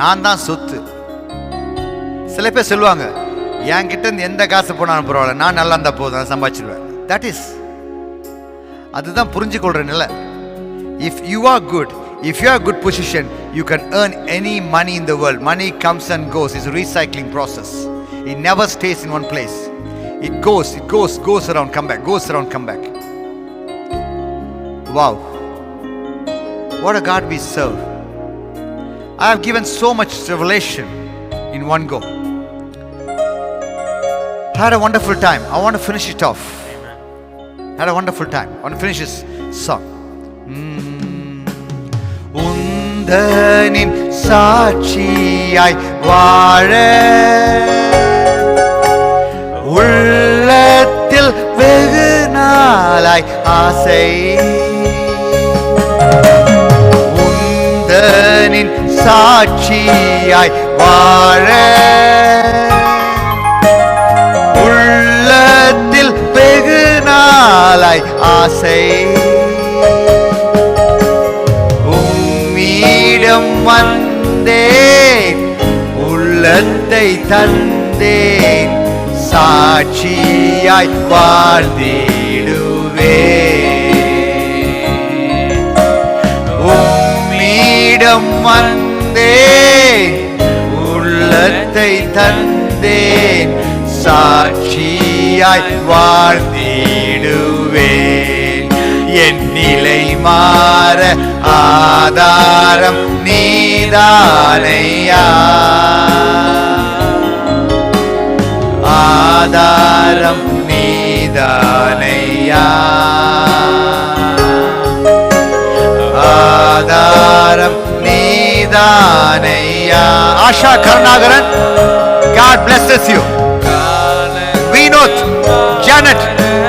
நான் தான் சொத்து. சில பேர் சொல்லுவாங்க, என்கிட்ட இருந்து எந்த காசு போனாலும் பரவாயில்ல, நான் நல்லா இருந்தா போதும், நான் சம்பாதிச்சிருவேன். தட் இஸ், அதுதான் புரிஞ்சுக்கொள்ற நிலை. If you are good, if you are good position, you can earn any money in the world. Money comes and goes. It's a recycling process. It never stays in one place. It goes around, come back, goes around, come back. Wow, what a God we serve. I have given so much revelation in one go. Had a wonderful time. I want to finish it off. Had a wonderful time. I want to finish this song. உந்தனின் சாட்சியாய் வாழ உள்ளத்தில் வெகு நாளாய் ஆசை. உந்தனின் சாட்சியாய் வாழ உள்ளத்தில் வெகு நாளாய் ஆசை. உம்மிடம் வந்தேன், உள்ளத்தை தந்தேன், சாட்சியாய் வாழ்ந்திடுவேன். உம்மிடம் வந்தேன், உள்ளத்தை தந்தேன், சாட்சியாய் வாழ்ந்திடுவேன். என் நிலை மாற ஆதாரம் நீதானையா, ஆதாரம் நீதானையா, ஆதாரம் நீதானையா. Asha Karunakaran, God blesses you. Vinod, Janet,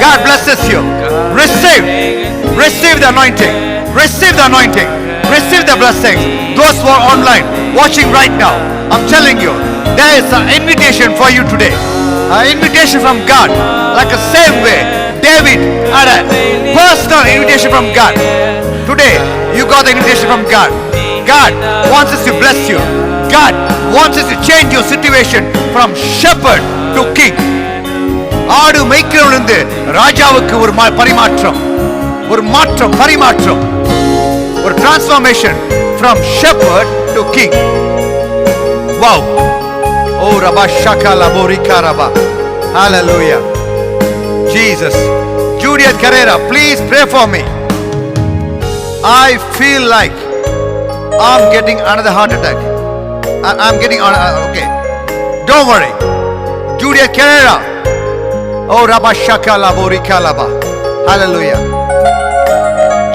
God blesses you. Receive the anointing, receive the anointing, receive the blessings. Those who are online watching right now, I'm telling you, there is an invitation for you today, an invitation from God. Like the same way David had a personal invitation from God, today you got the invitation from God. God wants us to bless you. God wants us to change your situation from shepherd to king. ஆடு மேய்க்கிறவனிலிருந்து ராஜாவுக்கு ஒரு பரிமாற்றம், ஒரு மாற்றம், பரிமாற்றம், ஒரு transformation from shepherd to king. Wow. Oh Rabba Shakala Borika Rabba. Hallelujah. Jesus. Juliet Carrera, please pray for me. I feel like I'm getting another heart attack. I'm getting on. Okay. Don't worry. Juliet Carrera. Oh Rabba Shakala Borika Rabba. Hallelujah.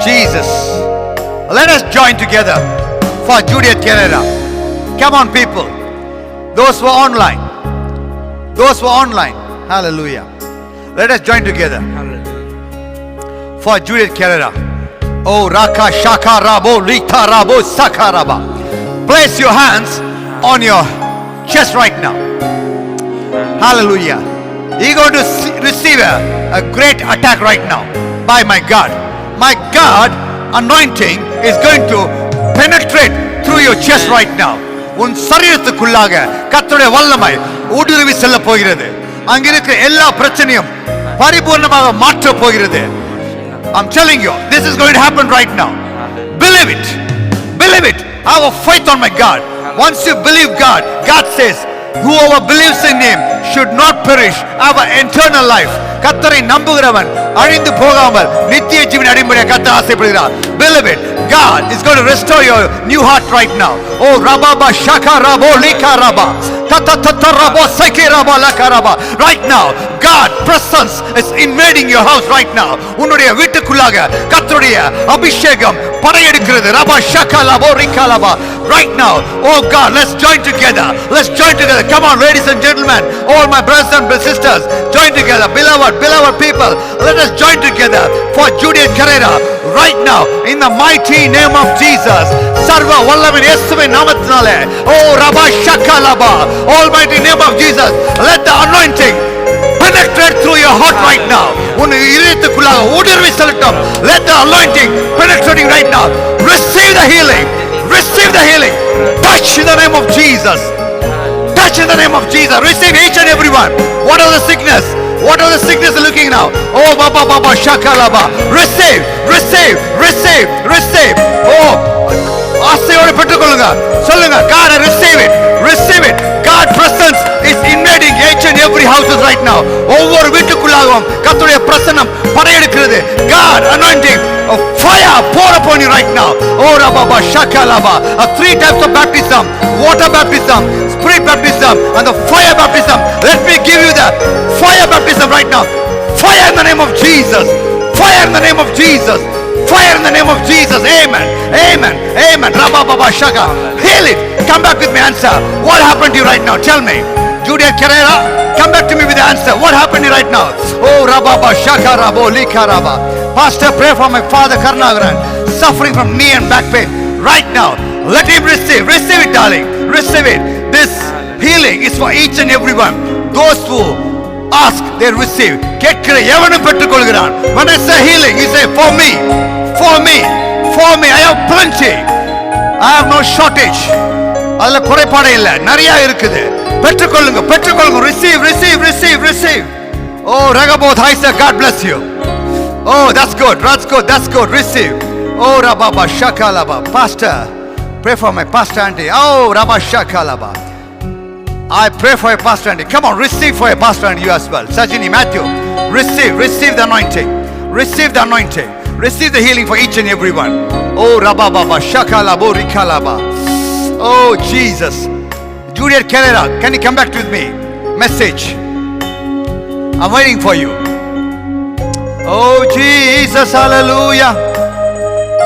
Jesus. Let us join together for Juliet Carrera. Come on, people. Those who are online. Those who are online. Hallelujah. Let us join together for Juliet Carrera. Oh Raka Shaka Rabo Rita Rabo Saka Raba. Place your hands on your chest right now. Hallelujah. You're going to receive a great attack right now by my God. My God anointing is going to penetrate through your chest right now. உன் சரீரத்துக்குள்ளாக கர்த்தருடைய வல்லமை ஊடுருவி செல்ல போகிறது. அங்க இருக்கிற எல்லா பிரச்சனையும் பரிபூர்ணமாக மாற்ற போகிறது. I'm telling you, this is going to happen right now. Believe it. Believe it. Have a faith on my God. Once you believe God, God says, whoever believes in him should not perish, have an eternal life. கர்த்தரை நம்புகிறவன் அழிந்து போகாமல் நித்திய ஜீவனை அடையும்படியாக கர்த்தர் ஆசைப்படுகிறார். Believe it. God is going to restore your new heart right now. Oh Rababa Shaka Rabo Lika Raba. Rabo Seki Raba Laka Raba. Right now, God presence is invading your house right now. உன்னுடைய வீட்டுக்குள்ளாக கர்த்தருடைய அபிஷேகம் படையெடுக்கிறது. Raba Shaka Rabo Rika Raba. Right now, oh God, let's join together. Let's join together. Come on, ladies and gentlemen, all my brothers and sisters, join together. Beloved people, let us join together for Juliet Carrera right now in the mighty name of Jesus. Sarva Vallavan Yesuviன் நாமத்தினாலே. Oh Rabba Shakalaba, almighty name of Jesus, let the anointing penetrate through your heart right now. உன் இதயத்துக்குள்ளாக ஊடுருவி செல்லட்டும். Let the anointing penetrating right now. Receive the healing. Receive the healing. Touch in the name of Jesus. touch in the name of Jesus. Receive each and every one. What are the sickness? What are the sickness looking now? Oh, Baba Baba Shakalaba. Receive, receive, receive, receive. Oh, ஆசையோடு பெற்றுக்கொள்ளுங்க. சொல்லுங்க, God, I receive it. Receive it. God presence is invading each and every houses right now. ஒவ்வொரு வீட்டுக்குள்ளாகவும் கர்த்தருடைய பிரசன்னம் படையெடுக்கிறது. God anointing of fire pour upon you right now. Oh, Rababa Shakalaba. 3 types of baptism: water baptism, spirit baptism, and the fire baptism. Let me give you the fire baptism right now. Fire in the name of Jesus. Fire in the name of Jesus. Fire in the name of Jesus. Amen. Amen. Amen. Rabba Baba Shaka. Heal it. Come back with me. Answer. What happened to you right now? Tell me. Juliet Carrera, come back to me with the answer. What happened to you right now? Oh, Rabba Baba Shaka Rabo Lika Rabba. Pastor, pray for my father Karnagaran, suffering from knee and back pain. Right now, let him receive. Receive it, darling. Receive it. This healing is for each and every one. Those who ask, they receive. கேட்கிற எவனும் பெற்றுக்கொள்கிறான். When I say healing, you say for me, for me, for me. I have plenty. I have no shortage. அதுல குறைபாடே இல்ல, நிறைய இருக்குது. பெற்றுக்கொள்ளுங்க, பெற்றுக்கொள்ளுங்க. Receive, receive, receive, receive. Oh, Ragaboth Haisa, God bless you. Oh, that's good, that's good, that's good. Receive. Oh, Rababa Shakalaba. Pastor, pray for my pastor auntie. Oh, Rabba Shakalaba. I pray for a pastor auntie. Come on, receive for a pastor and you as well. Sajini, Matthew, receive, receive the anointing. Receive the anointing. Receive the healing for each and every one. Oh, Rabba Baba Shakalabo Rikalaba. Oh, Jesus. Juliet Carrera, can you come back with me? Message. I'm waiting for you. Oh, Jesus, hallelujah.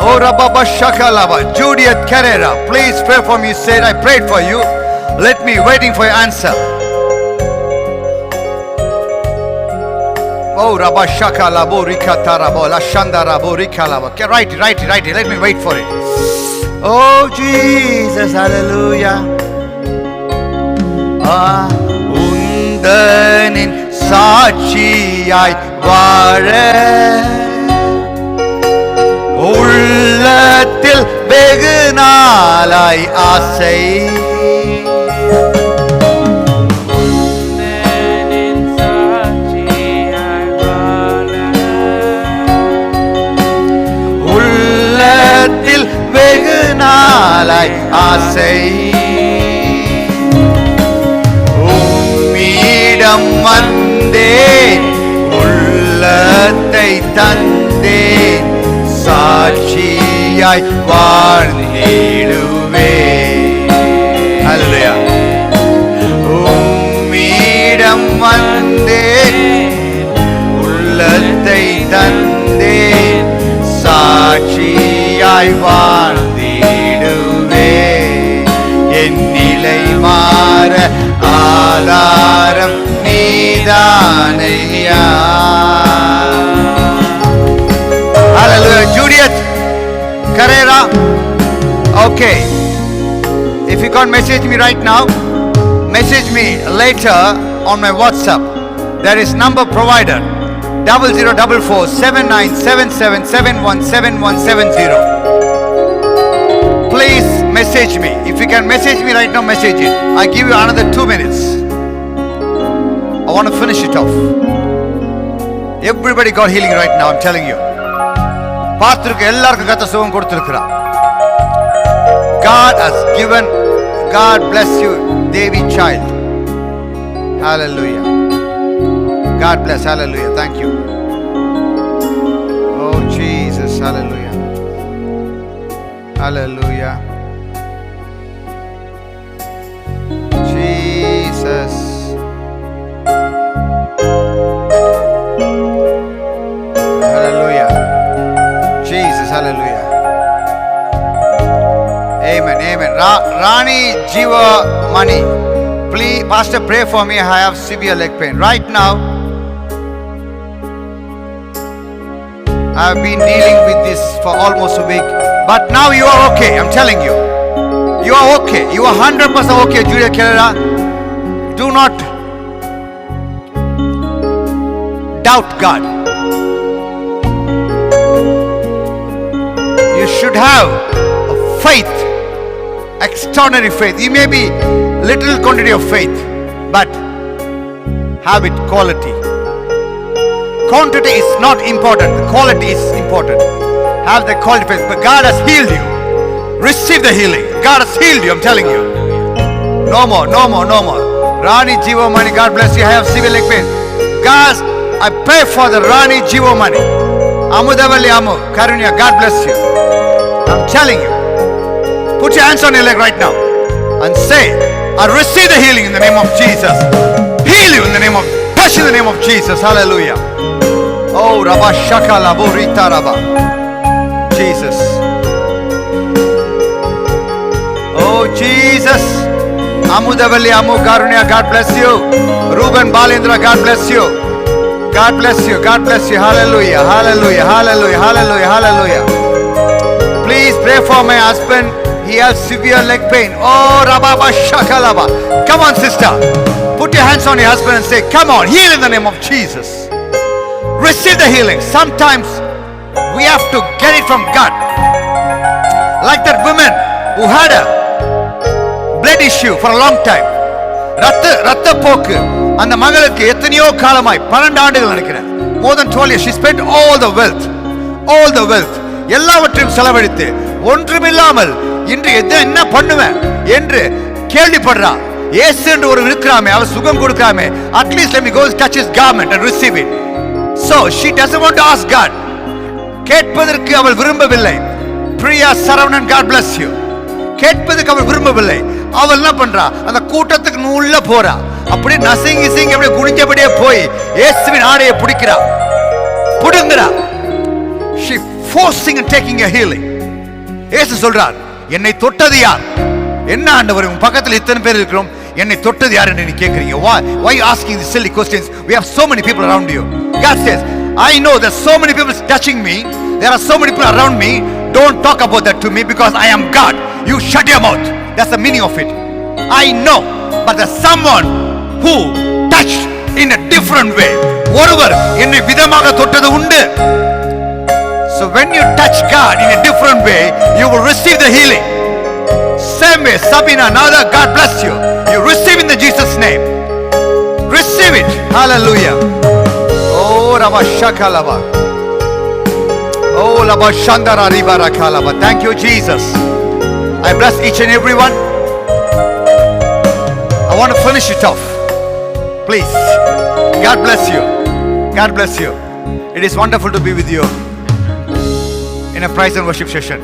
Oh, Rabba Shakalaba. Juliet Carrera, please pray for me. Said, I prayed for you. Let me waiting for your answer. Oh, Rabba Shakalabo Rikatarabo Lashandarabo Rikalaba. Okay, write it, write it, write it. Let me wait for it. Oh, Jesus, hallelujah. உந்தனின் சாட்சியாய் வாழ உள்ளத்தில் வெகு நாளாய் ஆசை. உள்ளத்தில் வெகு நாளாய் ஆசை. உம்மிடம் வந்தேன், உள்ளத்தை தந்தேன், சாட்சியாய் வாழ்ந்திடுவேன். ஹல்லேலூயா. உம்மிடம் வந்தேன், உள்ளத்தை தந்தேன், சாட்சியாய் வாழ்ந்திடுவேன். என் நிலை மாற ஆதாரம் நீதானையா. Hallelujah. Juliet Carrera. Okay. If you can't message me right now, message me later on my WhatsApp. There is number provided. 00447977717170. Please message me. If you can message me right now, message it. I give you another 2 minutes. I want to finish it off. Everybody got healing right now, I'm telling you. பார்த்திருக்க எல்லாருக்கும் கர்த்தர் சுகம் கொடுத்திருக்கிறார். God has given. God bless you, Devi child. Hallelujah. God bless. Hallelujah. Thank you. Oh, Jesus. Hallelujah. Hallelujah. Jesus. Hallelujah. Jesus. Hallelujah. Amen. Amen. Rani Jiva Mani. Please, Pastor, pray for me. I have severe leg pain. Right now, I have been dealing with this for almost a week. But now you are okay. I'm telling you. You are okay. You are 100% okay, Julia Carrera. Do not doubt God. You should have a faith, extraordinary faith. You may be little quantity of faith, but have it quality. Quantity is not important, quality is important. Have the quality faith. But God has healed you. Receive the healing. God has healed you, I'm telling you. No more, no more, no more. Rani Jivamani, God bless you. I have severe leg pain. Guys, I pray for the Rani Jivamani. Amudavalli Amu, Karunya, God bless you. I'm telling you. Put your hands on your leg right now and say, I receive the healing in the name of Jesus. Heal you in the name of, touch in the name of Jesus. Hallelujah. Oh, Rabba Shaka Labo Rita Rabba. Jesus. Oh, Jesus. Amudavalli Amu Karunya, God bless you. Ruben Balindra, God bless you. God bless you. God bless you. Hallelujah. Hallelujah. Hallelujah. Hallelujah. Hallelujah. Please pray for my husband. He has severe leg pain. Oh, Rababa Shakalaba. Come on, sister. Put your hands on your husband and say, come on, heal in the name of Jesus. Receive the healing. Sometimes we have to get it from God. Like that woman who had a blood issue for a long time. ரத்த போக்கு அந்த மகளுக்கு எத்தனையோ காலமாய் 12 ஆண்டுகள் நினைக்கிறேன். More than 12 years. She spent all the wealth எல்லாவற்றையும் செலவழித்து ஒன்றுமில்லாமல் இன்று என்ன பண்ணுவேன் என்று கேள்விப்படுறா. இயேசு என்று ஒரு இருக்கிறாமே, அவர் சுகம் கொடுக்காமே, at least let me go and touch his garment and receive it. So she doesn't want to ask God. கேட்பதற்கு அவள் விரும்பவில்லை. Priya Saravanan, God bless you. கேட்பதற்கு அவள் விரும்பவில்லை. அவள் என்ன பண்றா, அந்த கூட்டத்துக்கு உள்ள போறா. அப்படி நசிங்கி அப்படி குனிஞ்சபடியே போய் இயேசுவின் ஆடையை புடுங்குறா. She forcing and taking a healing. இயேசு சொல்றார், என்னை தொட்டது யார்? என்ன ஆண்டவரே, உன் பக்கத்துல இத்தனை பேர் இருக்கிறோம், என்னை தொட்டது யார் என்று நீ கேக்குறீங்க? Why you asking these silly questions? We have so many people around you. God says, I know there's so many people touching me. There are so many people around me. Don't talk about that to me because I am God. You shut your mouth. That's the meaning of it. I know, but there's someone who touched in a different way. ஒருவர் என்னை விதமாக தொட்டது உண்டு. So when you touch God in a different way, you will receive the healing. Same way, Sabina, Nada, God bless you. You receive in the Jesus name. Receive it. Hallelujah. Oh, Rabba Shakalaba. Oh, Rabba Shandara Ribara Kalaba. Thank you, Jesus. I bless each and every one. I want to finish it off. Please. God bless you. God bless you. It is wonderful to be with you in a praise and worship session.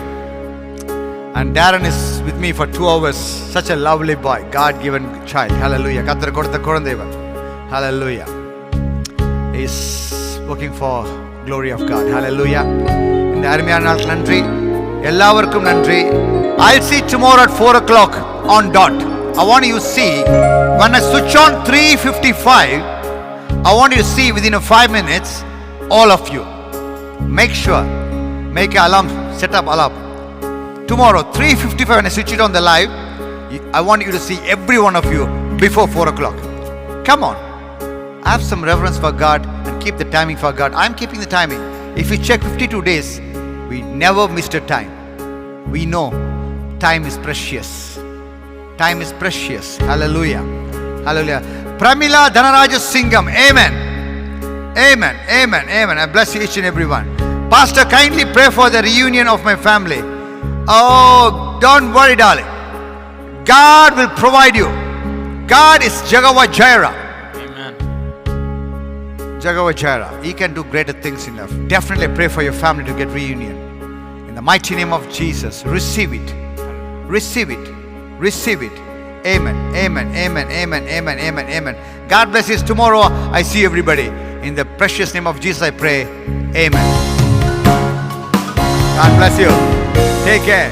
And Darren is with me for 2 hours. Such a lovely boy, God-given child. Hallelujah. Kathar kodutha kodandeva. Hallelujah. He is working for glory of God. Hallelujah. In the armiyana naalukku nandri. Ellavarkum nandri. I'll see tomorrow at 4 o'clock on dot. I want you to see when I switch on 3:55. I want you to see within 5 minutes all of you. Make sure. Make an alarm, set up alarm. Tomorrow, 3:55, when I switch it on the live, I want you to see every one of you before 4 o'clock. Come on. Have some reverence for God and keep the timing for God. I'm keeping the timing. If you check 52 days, we never missed a time. We know time is precious. Time is precious. Hallelujah. Hallelujah. Pramila Dhanaraja Singham. Amen. Amen. Amen. Amen. I bless you each and every one. Pastor, kindly pray for the reunion of my family. Oh, don't worry, darling. God will provide you. God is Jehovah Jireh. Amen. Jehovah Jireh. He can do greater things in life. Definitely pray for your family to get reunion. In the mighty name of Jesus, receive it. Receive it. Receive it. Amen. Amen. Amen. Amen. Amen. Amen. Amen. God bless you. Tomorrow I see everybody. In the precious name of Jesus I pray. Amen. God bless you. Take care.